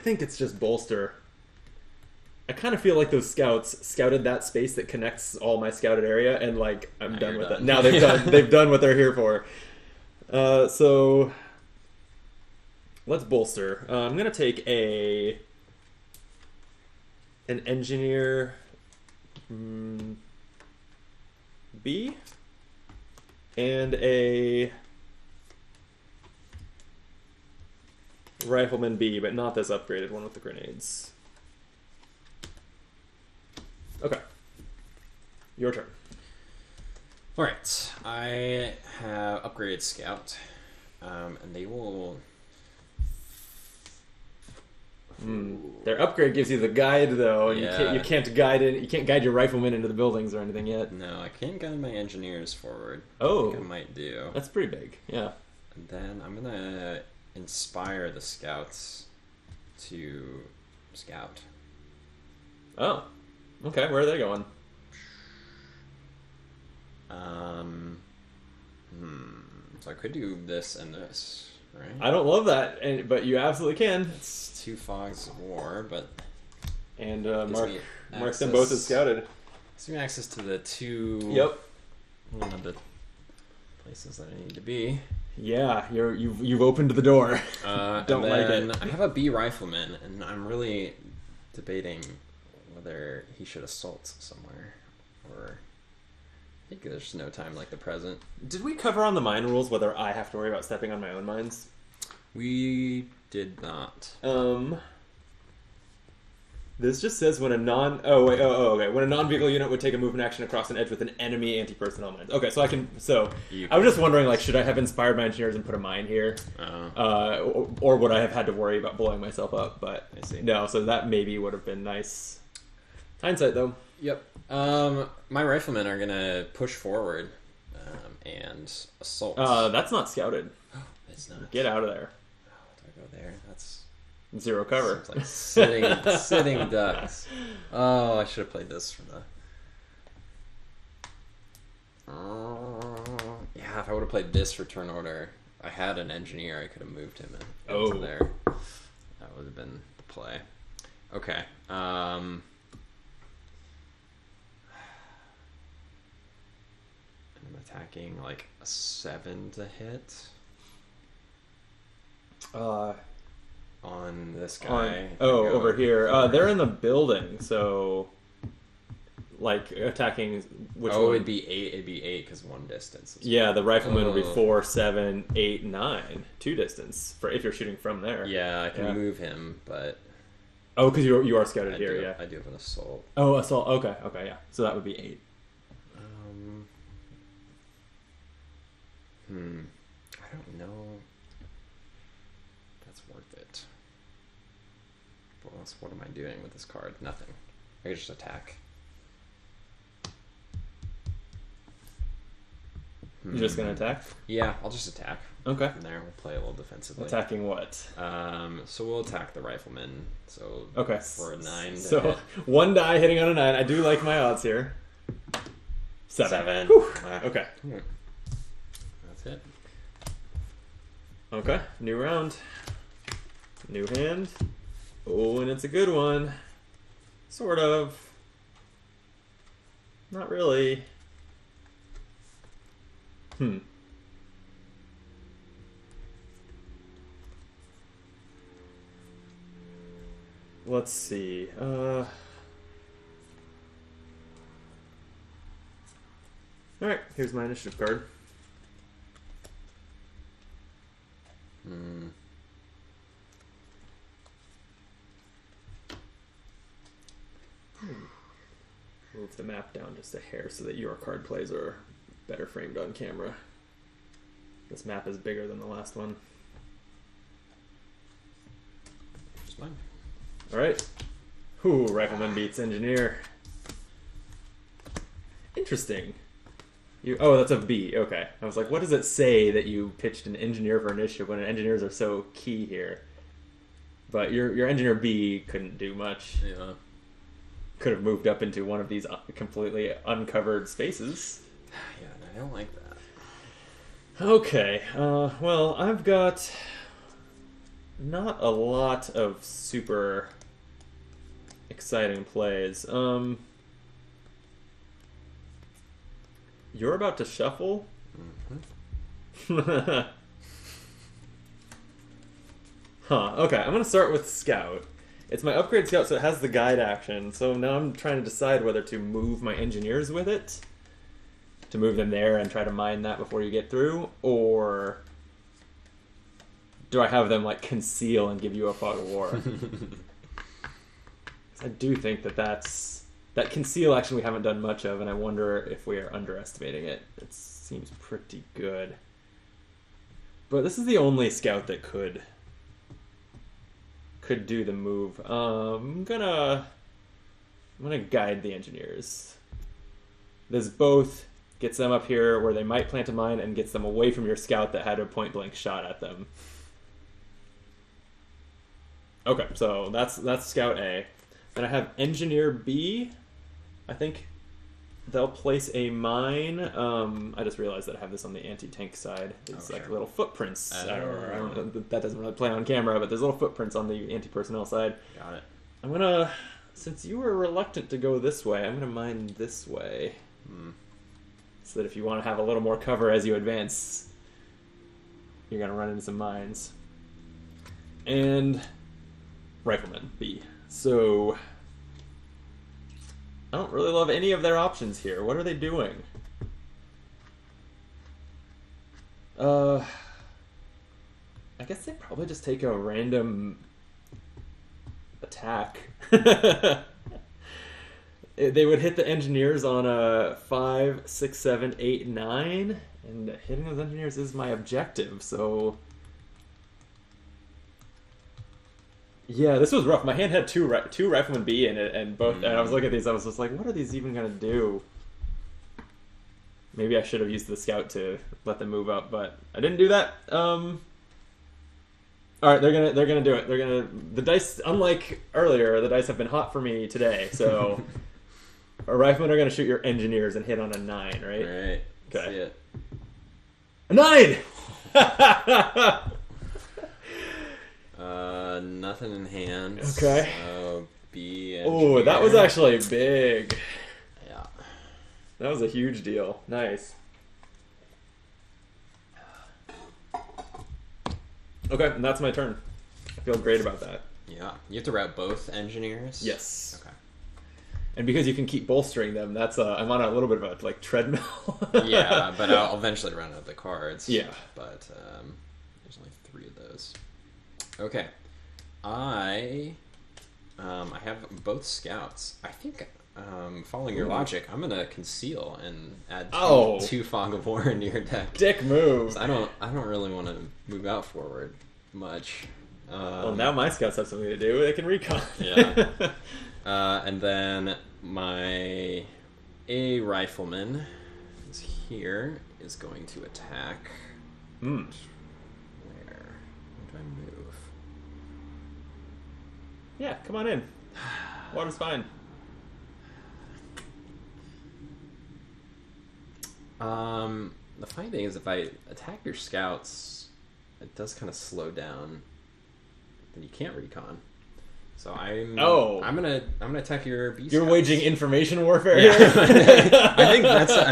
think it's just bolster. I kind of feel like those scouts scouted that space that connects all my scouted area, and like I'm done with it. Now they've done what they're here for. So let's bolster. I'm gonna take an engineer B and a rifleman B, but not this upgraded one with the grenades. Okay. Your turn. Alright. I have upgraded Scout. And they will... Their upgrade gives you the guide, though, and Yeah. you can't guide your riflemen into the buildings or anything yet. No, I can't guide my engineers forward. Oh. I think I might do. That's pretty big, yeah. And then I'm gonna inspire the scouts to scout. Oh. Okay, where are they going? So I could do this and this, right? I don't love that, but you absolutely can. It's 2 fogs of war, but And me mark them both as scouted. gives me access to the 2. Yep. One of the places that I need to be. Yeah, you've opened the door. Don't like it. I have a B rifleman, and I'm really debating whether he should assault somewhere, or I think there's no time like the present. Did we cover on the mine rules whether I have to worry about stepping on my own mines? We did not. This just says when a when a non-vehicle unit would take a movement action across an edge with an enemy anti-personnel mines. Okay, so I was just wondering, like, should I have inspired my engineers and put a mine here, or would I have had to worry about blowing myself up? But I see. No, so that maybe would have been nice. Hindsight, though. Yep. My riflemen are gonna push forward and assault. That's not scouted. It's not. Get out of there. Oh, do I go there? That's 0 cover. It's like sitting ducks. Oh, I should have played this for the. Yeah, if I would have played this for turn order, I had an engineer. I could have moved him into there. That would have been the play. Okay. I'm attacking like a 7 to hit. On this guy. Over here. They're in the building, so like attacking which one? It'd be 8. It'd be 8 because 1 distance. Yeah, the rifleman would be 4, 7, 8, 9. 2 distance for if you're shooting from there. Yeah, I can move him, but because you are scouted here. Yeah, I do have an assault. Oh, assault. Okay, yeah. So that would be 8. I don't know. That's worth it. What else? What am I doing with this card? Nothing. I can just attack. You're just gonna attack? Yeah, I'll just attack. Okay. From there, we'll play a little defensively. Attacking what? So we'll attack the rifleman. So okay. For a 9. So hit. 1 die hitting on a 9. I do like my odds here. 7. Okay. That's it. Okay. New round. New hand. Oh, and it's a good one. Sort of. Not really. Let's see. Alright, here's my initiative card. Move the map down just a hair so that your card plays are better framed on camera. This map is bigger than the last one. It's fine. Alright. Rifleman beats engineer. Interesting. Oh, that's a B. Okay. I was like, what does it say that you pitched an engineer for initiative when engineers are so key here? But your engineer B couldn't do much. Yeah. Could have moved up into one of these completely uncovered spaces. Yeah, I don't like that. Okay. Well, I've got not a lot of super exciting plays. You're about to shuffle? Mm-hmm. Huh, okay. I'm going to start with Scout. It's my upgrade Scout, so it has the guide action. So now I'm trying to decide whether to move my engineers with it, to move them there and try to mine that before you get through, or do I have them, like, conceal and give you a fog of war? I do think that conceal action we haven't done much of, and I wonder if we are underestimating it. It seems pretty good. But this is the only Scout that could do the move. I'm gonna guide the engineers. This both gets them up here where they might plant a mine and gets them away from your Scout that had a point blank shot at them. Okay, so that's Scout A. Then I have Engineer B. I think they'll place a mine. I just realized that I have this on the anti-tank side. It's like little footprints. I don't know, that doesn't really play on camera, but there's little footprints on the anti-personnel side. Got it. I'm gonna, since you were reluctant to go this way, I'm gonna mine this way. So that if you want to have a little more cover as you advance, you're gonna run into some mines. And Rifleman B. So I don't really love any of their options here. What are they doing? I guess they probably just take a random attack. They would hit the engineers on a 5, 6, 7, 8, 9, and hitting those engineers is my objective, so yeah, this was rough. My hand had two Rifleman B in it, and both. And I was looking at these. I was just like, "What are these even gonna do?" Maybe I should have used the Scout to let them move up, but I didn't do that. All right, they're gonna do it. The dice. Unlike earlier, the dice have been hot for me today. So, our Riflemen are gonna shoot your engineers and hit on a 9, right? Right. Okay. See it. A 9. Nothing in hand. Okay. So B. Oh, that was actually big. Yeah. That was a huge deal. Nice. Okay, and that's my turn. I feel great about that. Yeah. You have to route both engineers? Yes. Okay. And because you can keep bolstering them, that's I'm on a little bit of a treadmill. Yeah, but I'll eventually run out of the cards. Yeah. But there's only 3 of those. Okay. I have both Scouts. I think, following your logic, I'm gonna conceal and add two Fog of War into your deck. Dick move. I don't really want to move out forward much. Well, now my Scouts have something to do. They can recon. Yeah. And then my A Rifleman is here, is going to attack. Where do I move? Yeah, come on in. Water's fine. The funny thing is, if I attack your Scouts, it does kind of slow down. Then you can't recon. So I'm gonna attack your B Scouts. You're waging information warfare. Yeah. I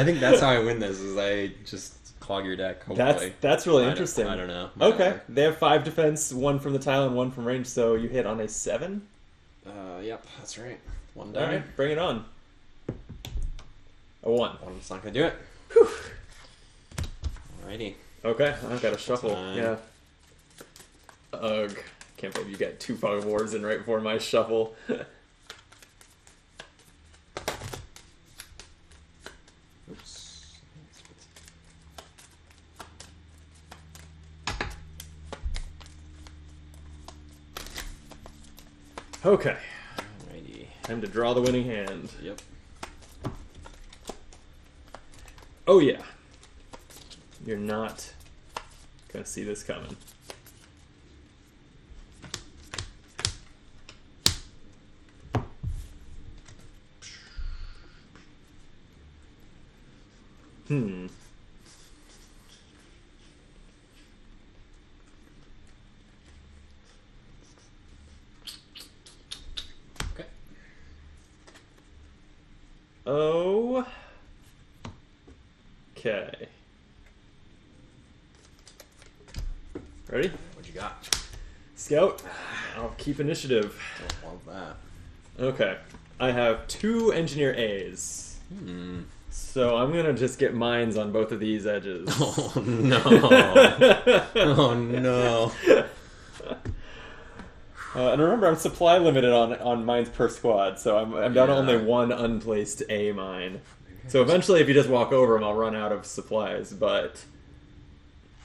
think that's how I win this. Is I just clog your deck. Hopefully. That's really interesting. I don't know. Okay, they have 5 defense, 1 from the tile and 1 from range. So you hit on a 7. Yep, that's right. 1 die. All right, bring it on. A 1. I'm just not gonna do it. Whew. Alrighty. Okay, I've got to shuffle. Time. Yeah. Ugh. Can't believe you got 2 Fog of Wars in right before my shuffle. Oops. Okay. Alrighty. Time to draw the winning hand. Yep. Oh, yeah. You're not going to see this coming. Hmm. Okay. Oh. Okay. Ready? What you got? Scout. I'll keep initiative. Don't love that. Okay. I have 2 engineer A's. So I'm going to just get mines on both of these edges. Oh, no. Oh, no. And remember, I'm supply limited on mines per squad, so I'm down to only 1 unplaced A mine. So eventually, if you just walk over them, I'll run out of supplies, but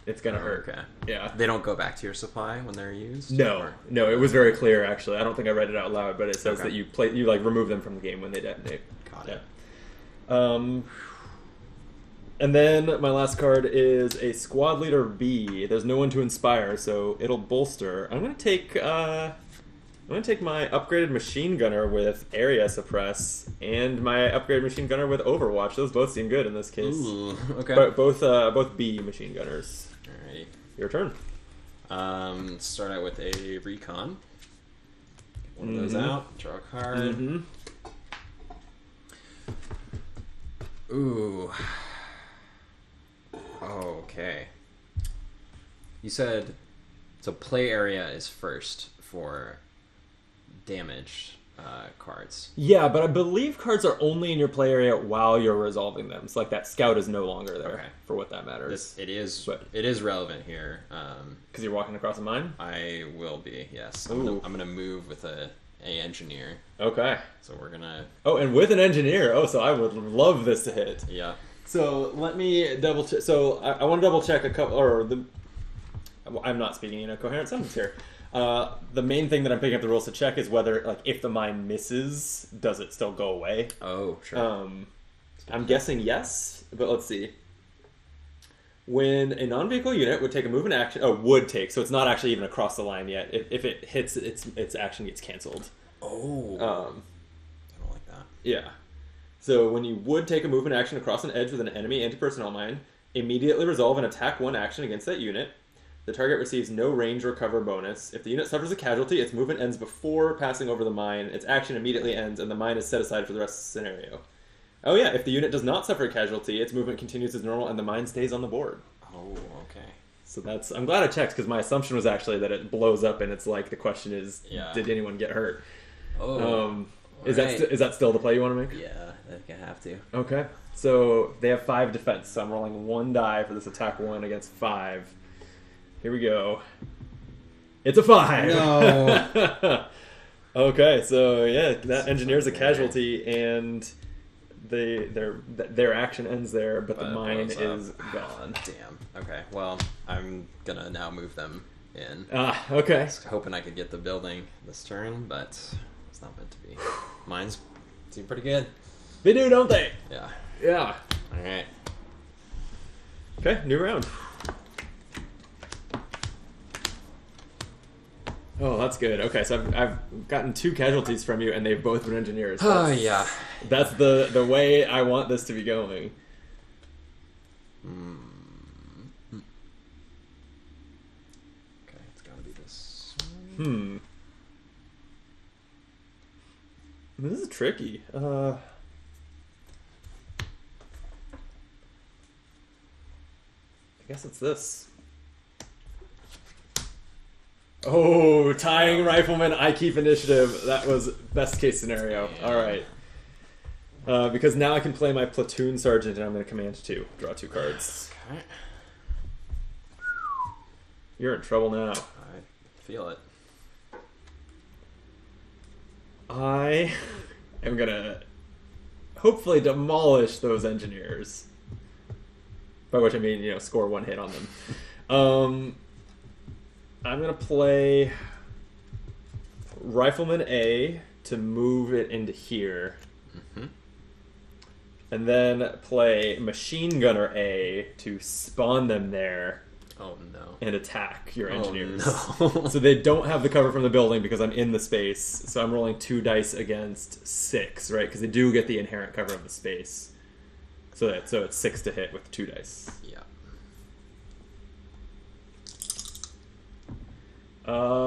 it's going to hurt. Okay. Yeah. They don't go back to your supply when they're used? No, no, it was very clear, actually. I don't think I read it out loud, but it says Okay. that you like remove them from the game when they detonate. Got it. And then my last card is a squad leader B. There's no one to inspire, so it'll bolster. I'm gonna take my upgraded machine gunner with area suppress and my upgraded machine gunner with Overwatch. Those both seem good in this case. Ooh, okay. But both B machine gunners. Alrighty. Your turn. Start out with a recon. Get one of those out. Draw a card. Mm-hmm. Ooh. Okay. You said so play area is first for damage cards. Yeah, but I believe cards are only in your play area while you're resolving them. So like that scout is no longer there for what that matters. It is relevant here. Because you're walking across a mine? I will be, yes. I'm gonna move with a engineer. Okay. So we're gonna... Oh, and with an engineer. Oh, so I would love this to hit. Yeah. So let me double check. So I want to double check a couple, I'm not speaking in a coherent sentence here. The main thing that I'm picking up the rules to check is whether, like, if the mine misses, does it still go away? Oh, sure. I'm guessing yes, but let's see. When a non-vehicle unit would take a move and action, so it's not actually even across the line yet. If it hits, its action gets canceled. Oh. I don't like that. Yeah. So when you would take a move and action across an edge with an enemy anti-personnel mine, immediately resolve an attack 1 action against that unit. The target receives no range or cover bonus. If the unit suffers a casualty, its movement ends before passing over the mine, its action immediately ends, and the mine is set aside for the rest of the scenario. Oh yeah, if the unit does not suffer a casualty, its movement continues as normal, and the mine stays on the board. Oh, okay. So I'm glad I checked, because my assumption was actually that it blows up, and it's like, the question is, did anyone get hurt? Oh, is that still the play you want to make? Yeah, I think I have to. Okay. So they have 5 defense, so I'm rolling 1 die for this attack 1 against 5. Here we go. It's a 5! No! Okay, so yeah, that engineer's a casualty, and their action ends there, but the mine is gone. Damn. Okay, well, I'm gonna now move them in. Okay. I was hoping I could get the building this turn, but it's not meant to be. Mines seem pretty good. They do, don't they? Yeah. Yeah. Alright. Okay, new round. Oh, that's good. Okay, so I've gotten 2 casualties from you, and they've both been engineers. Oh, yeah. That's the way I want this to be going. Okay, it's gotta be this. This is tricky. I guess it's this. Oh, tying rifleman, I keep initiative. That was best case scenario. Yeah. All right. Because now I can play my platoon sergeant, and I'm going to command 2. Draw 2 cards. Okay. You're in trouble now. I feel it. I am going to hopefully demolish those engineers. By which I mean, score 1 hit on them. I'm going to play Rifleman A to move it into here. and then play Machine Gunner A to spawn them there. Oh no. And attack your engineers. Oh no. So they don't have the cover from the building because I'm in the space. So I'm rolling 2 dice against 6, right? Because they do get the inherent cover of the space. So it's 6 to hit with 2 dice. Yeah.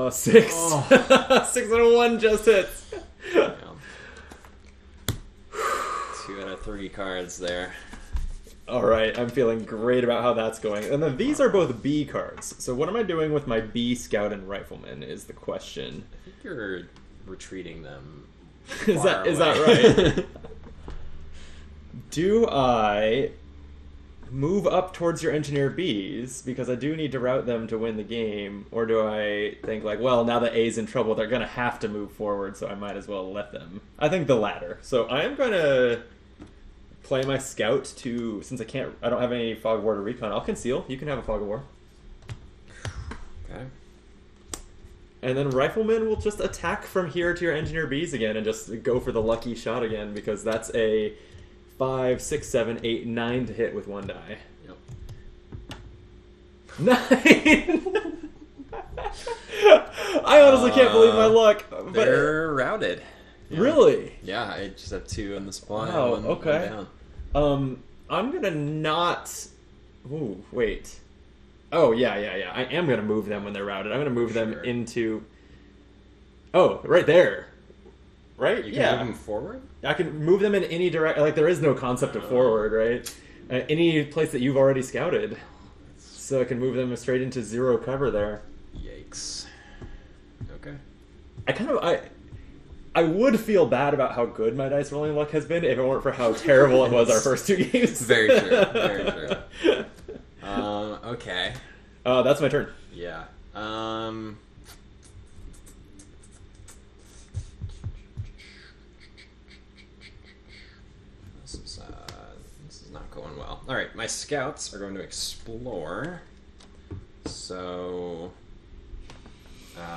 6. Oh. 6 and a 1 just hits. Yeah. 2 out of 3 cards there. All right, I'm feeling great about how that's going. And then these are both B cards. So what am I doing with my B Scout and Rifleman is the question. I think you're retreating them. Is that right? Do I move up towards your Engineer Bs because I do need to route them to win the game, or do I think like, well, now that A's in trouble, they're going to have to move forward, so I might as well let them? I think the latter. So I am going to play my Scout to, since I don't have any Fog of War to recon, I'll conceal. You can have a Fog of War. Okay. And then Rifleman will just attack from here to your Engineer Bs again and just go for the lucky shot again, because that's a 5, 6, 7, 8, 9 to hit with 1 die. Yep. 9! I honestly can't believe my luck. But they're routed. Yeah. Really? Yeah, I just have 2 on the spot. Wow, One okay. down. I'm gonna not... Ooh, wait. Oh, yeah. I am gonna move them when they're routed. I'm gonna move them into... Oh, right there. Right? You can move them forward? I can move them in any direction. Like, there is no concept of forward, right? Any place that you've already scouted. So I can move them straight into 0 cover there. Yikes. Okay. I would feel bad about how good my dice rolling luck has been if it weren't for how terrible it was our first 2 games. Very true. Very true. Okay. That's my turn. Yeah. This is not going well. All right, my scouts are going to explore. So, they're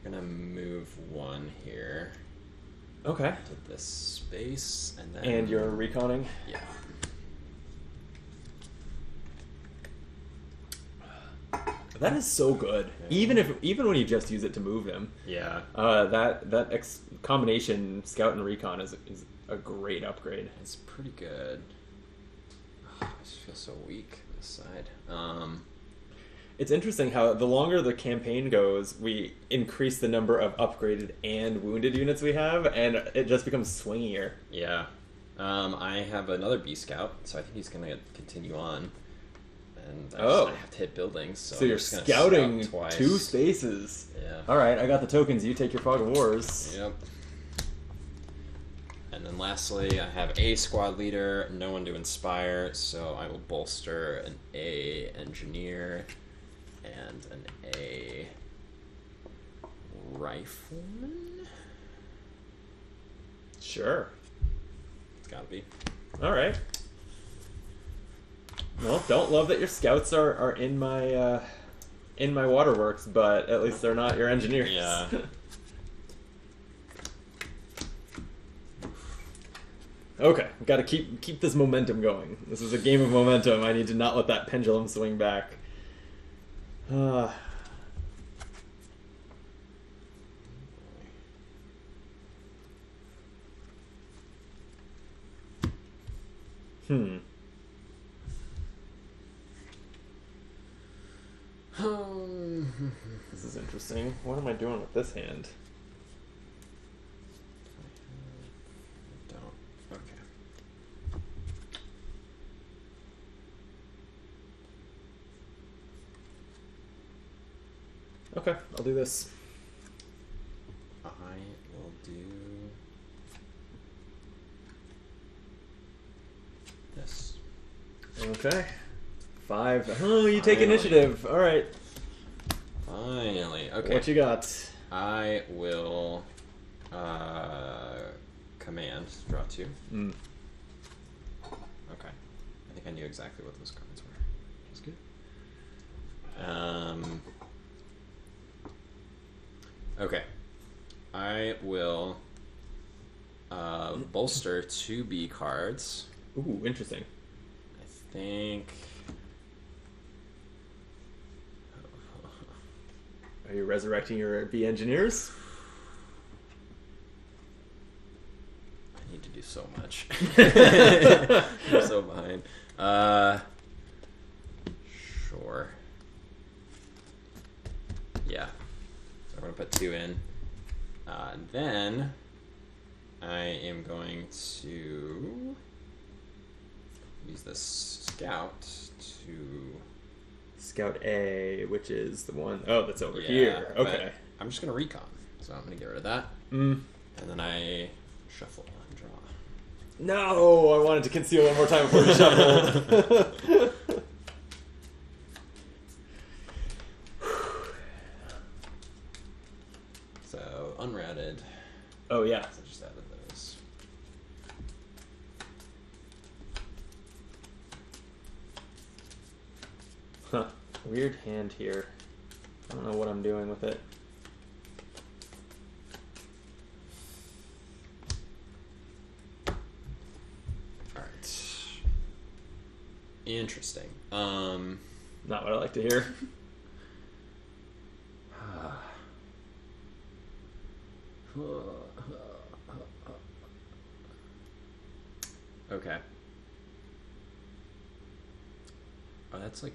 gonna move 1 here. Okay. To this space, and then. And you're reconning? Yeah. That is so good. Yeah. Even when you just use it to move them. Yeah. That combination scout and recon is a great upgrade. It's pretty good. Oh, I just feel so weak this side. It's interesting how the longer the campaign goes, we increase the number of upgraded and wounded units we have, and it just becomes swingier. Yeah. I have another B Scout, so I think he's going to continue on. And I have to hit buildings, so you're scouting scout 2 spaces. Yeah. Alright, I got the tokens. You take your Fog of Wars. Yep. And then lastly, I have a squad leader, no one to inspire, so I will bolster an A engineer and an A rifleman. Sure. It's gotta be. Alright. Well, don't love that your scouts are in my waterworks, but at least they're not your engineers. Yeah. Okay, got to keep this momentum going. This is a game of momentum. I need to not let that pendulum swing back. This is interesting. What am I doing with this hand? Okay, I'll do this. I will do this. Okay. 5. Oh, you take initiative. All right. Finally. Okay. What you got? I will command draw 2. Okay. I think I knew exactly what those cards were. That's good. Okay. I will Bolster 2B cards. Ooh, interesting. I think. Are you resurrecting your B engineers? I need to do so much. I'm so behind. Sure. Yeah. So I'm going to put 2 in. Then I am going to use this scout to... Scout A, which is the one... Oh, that's over here. Okay. I'm just going to recon. So I'm going to get rid of that. And then I shuffle and draw. No! I wanted to conceal one more time before you shuffled. So, unrouted. Oh, yeah. So I just added those. Huh. Weird hand here. I don't know what I'm doing with it. Alright. Interesting. Not what I like to hear. Okay. Oh, that's like...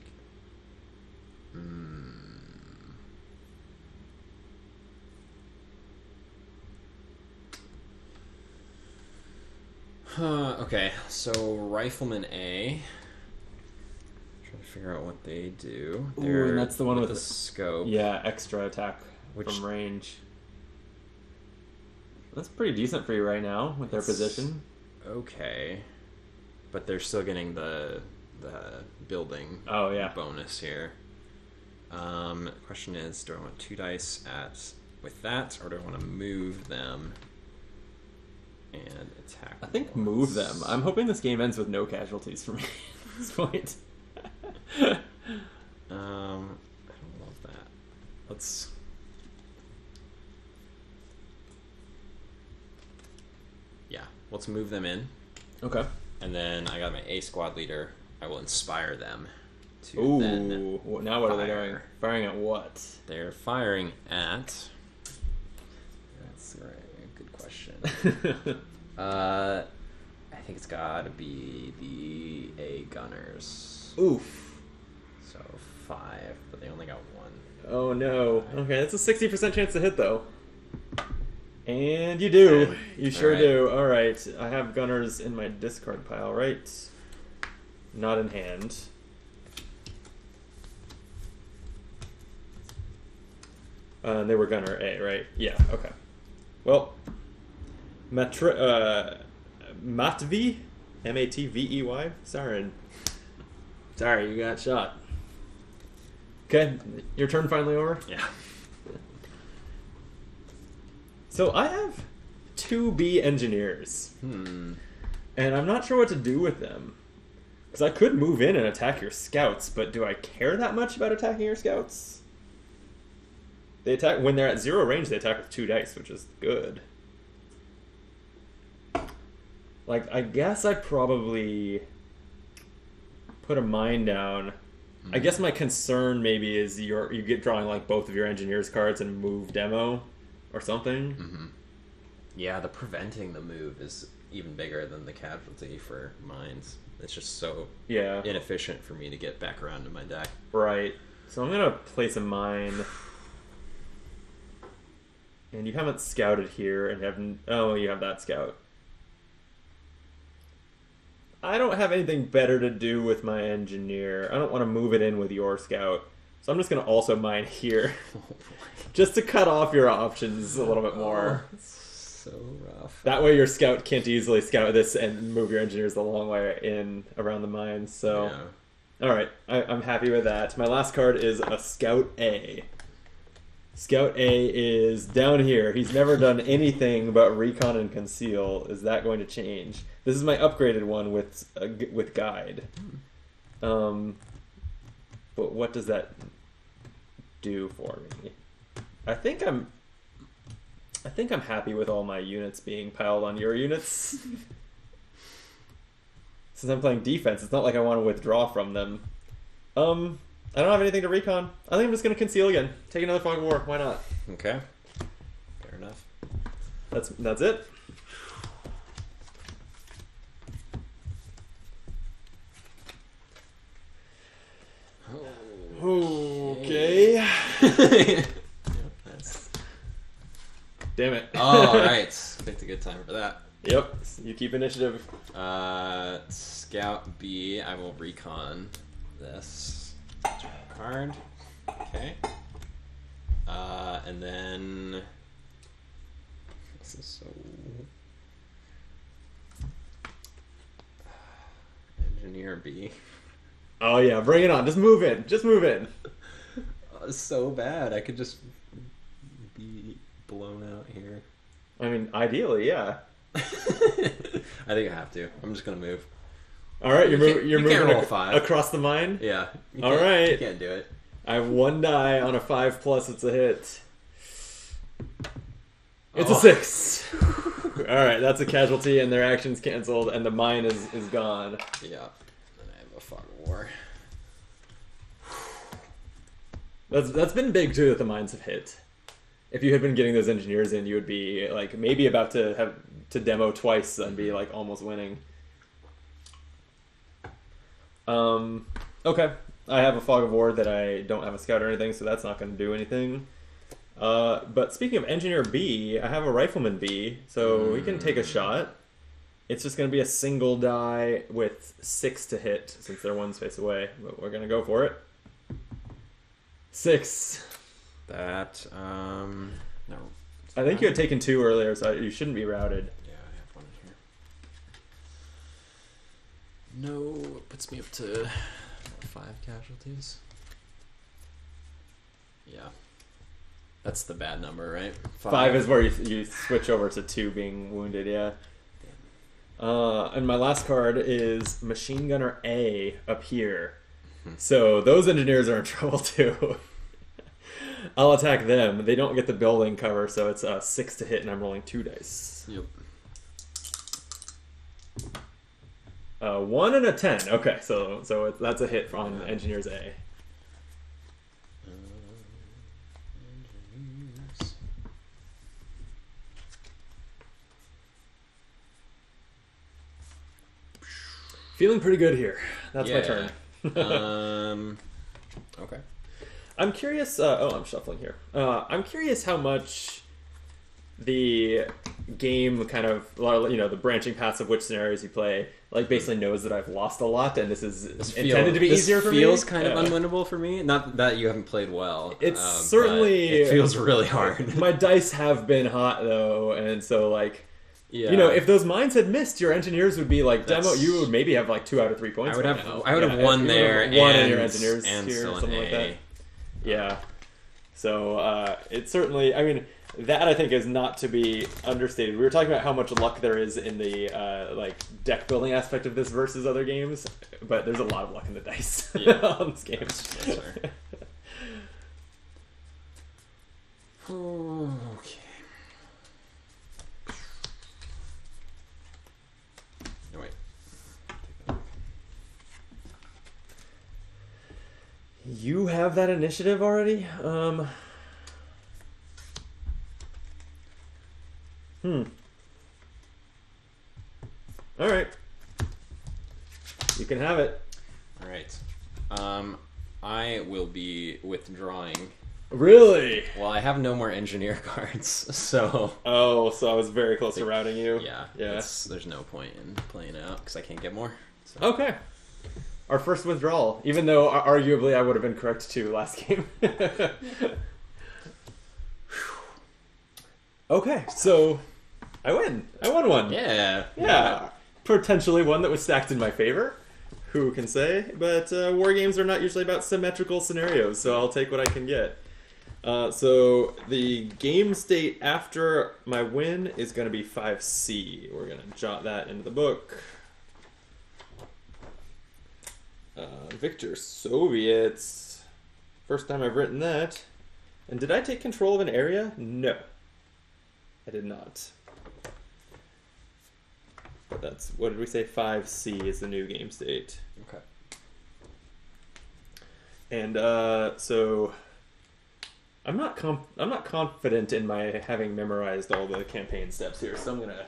Okay, so Rifleman A. Trying to figure out what they do. Ooh, and that's the one with the scope. Yeah, extra attack from range. That's pretty decent for you right now with their position. Okay. But they're still getting the building bonus here. Question is, do I want 2 dice with that, or do I want to move them and attack? I think move them. I'm hoping this game ends with no casualties for me at this point. I don't love that. Let's... Yeah, let's move them in. Okay. And then I got my A squad leader. I will inspire them to then now what are they doing? Firing at what? They're firing at... That's right. Good question. I think it's got to be the A gunners. Oof. So 5, but they only got 1. Oh no. Okay, that's a 60% chance to hit though. And you do. You sure do. Alright. I have gunners in my discard pile, right? Not in hand. They were gunner A, right? Yeah, okay. Well, Matvey? M-A-T-V-E-Y? Sorry, you got shot. Okay, your turn finally over? Yeah. So I have 2 B engineers. And I'm not sure what to do with them. Because I could move in and attack your scouts, but do I care that much about attacking your scouts? They attack when they're at 0 range, they attack with 2 dice, which is good. Like, I guess I probably put a mine down. I guess my concern maybe is you get drawing like both of your engineers cards and move demo or something. Yeah, the preventing the move is even bigger than the casualty for mines. It's just so inefficient for me to get back around to my deck. Right. So I'm going to place a mine. And you haven't scouted here and haven't... Oh, you have that scout. I don't have anything better to do with my engineer. I don't want to move it in with your scout. So I'm just going to also mine here. Just to cut off your options a little bit more. So rough. That way your scout can't easily scout this and move your engineers the long way in around the mines. So, alright, I'm happy with that. My last card is a Scout A. Scout A is down here. He's never done anything but recon and conceal. Is that going to change? This is my upgraded one with guide. But what does that do for me? I think I'm I think I'm happy with all my units being piled on your units. Since I'm playing defense, it's not like I want to withdraw from them. I don't have anything to recon. I think I'm just going to conceal again. Take another Fog of War. Why not? Okay. Fair enough. That's it. Okay. Yeah, Damn it. all right. Picked a good time for that. Yep. You keep initiative. Scout B. I will recon this card. Okay. And then this is so. Engineer B. Oh yeah, bring it on. Just move in. Just move in. So bad. I could just be blown out here. I mean, ideally, yeah. I think I have to. I'm just gonna move. All right, you're moving roll 5 across the mine. Yeah. All right. You can't do it. I have 1 die on a 5+. It's a hit. It's a 6. All right, that's a casualty, and their action's canceled, and the mine is gone. Yeah. And I have a Fog of War. That's been big too that the mines have hit. If you had been getting those engineers in, you would be like maybe about to have to demo twice and be like almost winning. Okay. I have a Fog of War that I don't have a scout or anything, so that's not going to do anything. But speaking of Engineer B, I have a Rifleman B, so we can take a shot. It's just going to be a single die with 6 to hit, since they're 1 space away. But we're going to go for it. 6. That, no. I think you had taken 2 earlier, so you shouldn't be routed. Yeah, I have 1 in here. No, it puts me up to 5 casualties. Yeah. That's the bad number, right? 5 is where you switch over to 2 being wounded, yeah. And my last card is Machine Gunner A up here. So those engineers are in trouble too. I'll attack them. They don't get the building cover, so it's 6 to hit, and I'm rolling 2 dice. Yep. 1 and a 10. Okay, so that's a hit on Engineers A. Engineers. Feeling pretty good here. That's my turn. Okay. I'm curious. I'm shuffling here. I'm curious how much the game kind of, the branching paths of which scenarios you play, like basically knows that I've lost a lot, and this is intended to be easier for me. This feels kind of unwinnable for me. Not that you haven't played well. It's certainly it feels really hard. My dice have been hot though, and so like. Yeah. If those mines had missed, your engineers would be like demo. You would maybe have like 2 out of 3 points. I would have won there, one in your engineers and here, still something an like A. that. Yeah. So it's certainly. I mean, that I think is not to be understated. We were talking about how much luck there is in the deck building aspect of this versus other games, but there's a lot of luck in the dice on this game. That's okay. No, wait. You have that initiative already? Alright. You can have it. Alright. I will be withdrawing. Really? Well, I have no more engineer cards, so... Oh, so I was very close to routing you. Yeah. There's no point in playing it out, because I can't get more. So. Okay. Our first withdrawal, even though arguably I would have been correct too last game. Okay, so I win. I won one. Yeah. Potentially one that was stacked in my favor. Who can say? But war games are not usually about symmetrical scenarios, so I'll take what I can get. So the game state after my win is going to be 5C. We're going to jot that into the book. Victor Soviets. First time I've written that. And did I take control of an area? No. I did not. But that's, what did we say? 5C is the new game state. Okay. And so I'm not confident in my having memorized all the campaign steps here, so I'm gonna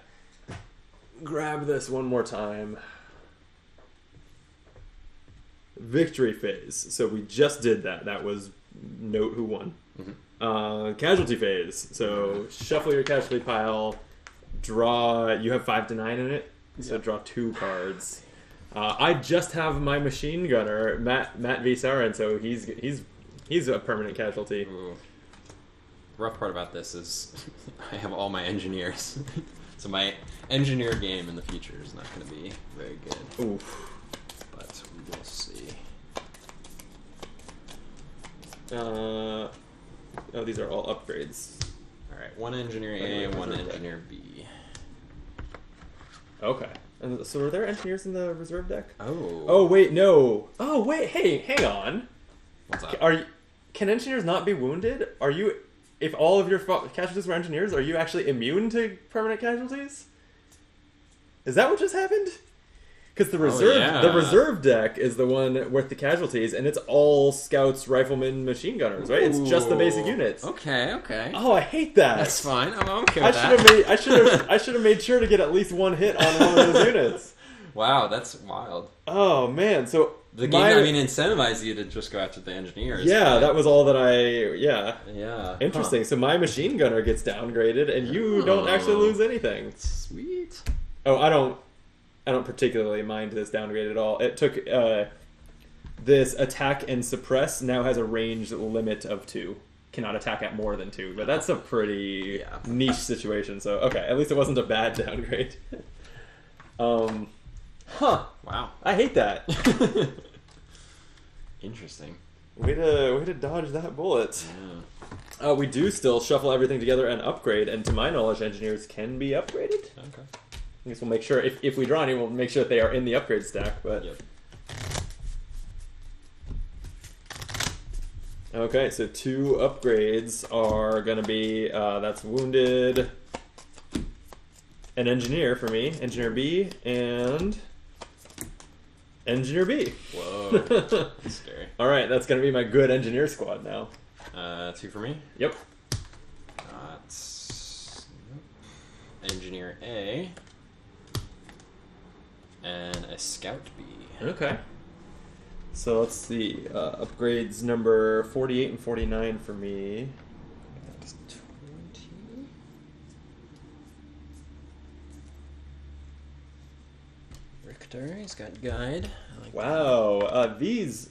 grab this one more time. Victory phase. So we just did that. That was note who won. Casualty phase. So shuffle your casualty pile. Draw. You have 5 to 9 in it. So draw 2 cards. I just have my machine gunner, Matt V. Sarin, so he's a permanent casualty. Ooh. Rough part about this is I have all my engineers. So my engineer game in the future is not going to be very good. Oof. But we will see. Oh, these are all upgrades. Alright, 1 engineer A, 1 engineer B. Okay. And so are there engineers in the reserve deck? Oh. Oh, wait, no. Oh, wait, hey, hang on. What's up? Can engineers not be wounded? If all of your casualties were engineers, are you actually immune to permanent casualties? Is that what just happened? Because the reserve deck is the one with the casualties, and it's all scouts, riflemen, machine gunners, right? It's just the basic units. Okay. Oh, I hate that. That's fine. I'm okay with that. I should have made sure to get at least 1 hit on one of those units. Wow, that's wild. Oh man, so the game, incentivized you to just go after the engineers. Yeah, that was all that Yeah. Interesting. So my machine gunner gets downgraded, and you don't actually lose anything. Sweet. Oh, I don't particularly mind this downgrade at all. It took this attack and suppress now has a range limit of 2. Cannot attack at more than 2, but that's a pretty niche situation. So okay, at least it wasn't a bad downgrade. Wow. I hate that. Interesting. Way to dodge that bullet. Yeah. We do still shuffle everything together and upgrade, and to my knowledge, engineers can be upgraded. Okay. I guess we'll make sure, if we draw any, we'll make sure that they are in the upgrade stack, but... Yep. Okay, so 2 upgrades are going to be, that's Wounded, an Engineer for me, Engineer B, and Engineer B. Whoa, that's scary. Alright, that's going to be my good Engineer squad now. 2 for me? Yep. Engineer A. And a Scout B. Okay. So let's see. Upgrades number 48 and 49 for me. That's 20. Richter, he's got Guide. I like Wow. These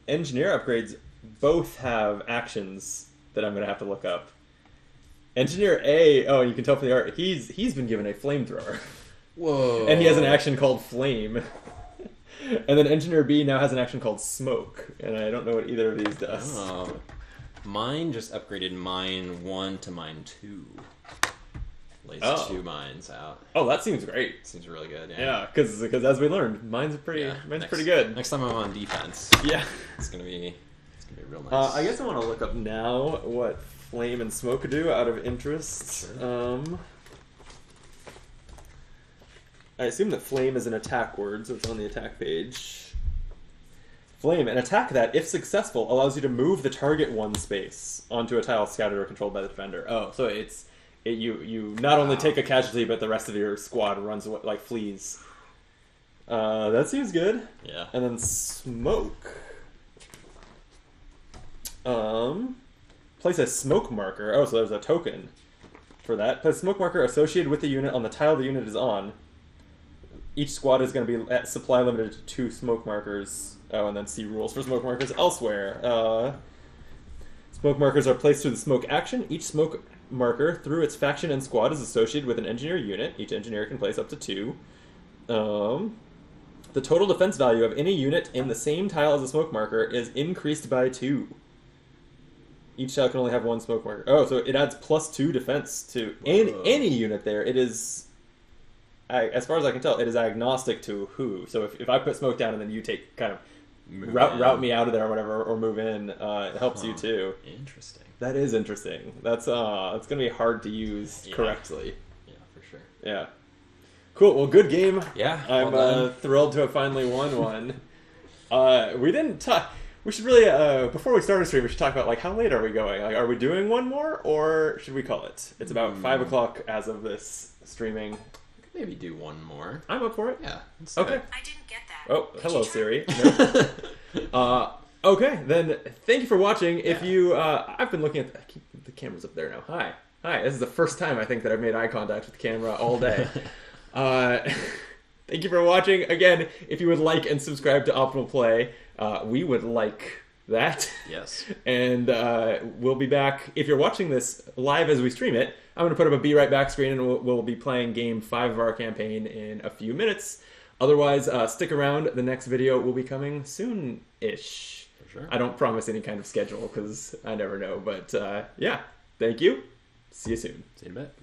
engineer upgrades both have actions that I'm going to have to look up. Engineer A, oh, you can tell from the art, he's been given a flamethrower. Whoa. And he has an action called Flame. And then Engineer B now has an action called Smoke. And I don't know what either of these does. Oh. Mine just upgraded mine 1 to mine 2. Lays 2 mines out. Oh, that seems great. Seems really good, yeah. Yeah, because as we learned, mine's pretty good. Next time I'm on defense. Yeah. It's gonna be real nice. I guess I want to look up now what Flame and Smoke do out of interest. Sure. I assume that Flame is an attack word, so it's on the attack page. Flame, an attack that, if successful, allows you to move the target 1 space onto a tile scouted or controlled by the defender. Oh, so you not only take a casualty, but the rest of your squad runs like fleas. That seems good. Yeah. And then Smoke. Place a smoke marker. Oh, so there's a token for that. Place a smoke marker associated with the unit on the tile the unit is on. Each squad is going to be at supply limited to 2 smoke markers. Oh, and then see rules for smoke markers elsewhere. Smoke markers are placed through the smoke action. Each smoke marker through its faction and squad is associated with an engineer unit. Each engineer can place up to 2. The total defense value of any unit in the same tile as a smoke marker is increased by 2. Each tile can only have 1 smoke marker. Oh, so it adds +2 defense to any unit there. It is, as far as I can tell, it is agnostic to who. So if I put smoke down and then you take kind of route me out of there or whatever, or move in. It helps you too. Interesting. That is interesting. That's it's gonna be hard to use correctly. Yeah, for sure. Yeah. Cool. Well, good game. Yeah. I'm thrilled to have finally won one. We didn't talk. We should really before we start a stream, we should talk about like how late are we going? Like, are we doing one more, or should we call it? It's about 5 o'clock as of this streaming. Maybe do one more. I'm up for it. Yeah. Okay. I didn't get that. Oh, hello Siri. Okay, then thank you for watching. If you, I've been looking at keep the camera's up there now. Hi. This is the first time I think that I've made eye contact with the camera all day. Thank you for watching. Again, if you would like and subscribe to Optimal Play, we would like that. Yes. And we'll be back. If you're watching this live as we stream it, I'm going to put up a Be Right Back screen, and we'll be playing game 5 of our campaign in a few minutes. Otherwise, stick around. The next video will be coming soon-ish. For sure. I don't promise any kind of schedule because I never know. But yeah, thank you. See you soon. See you in a bit.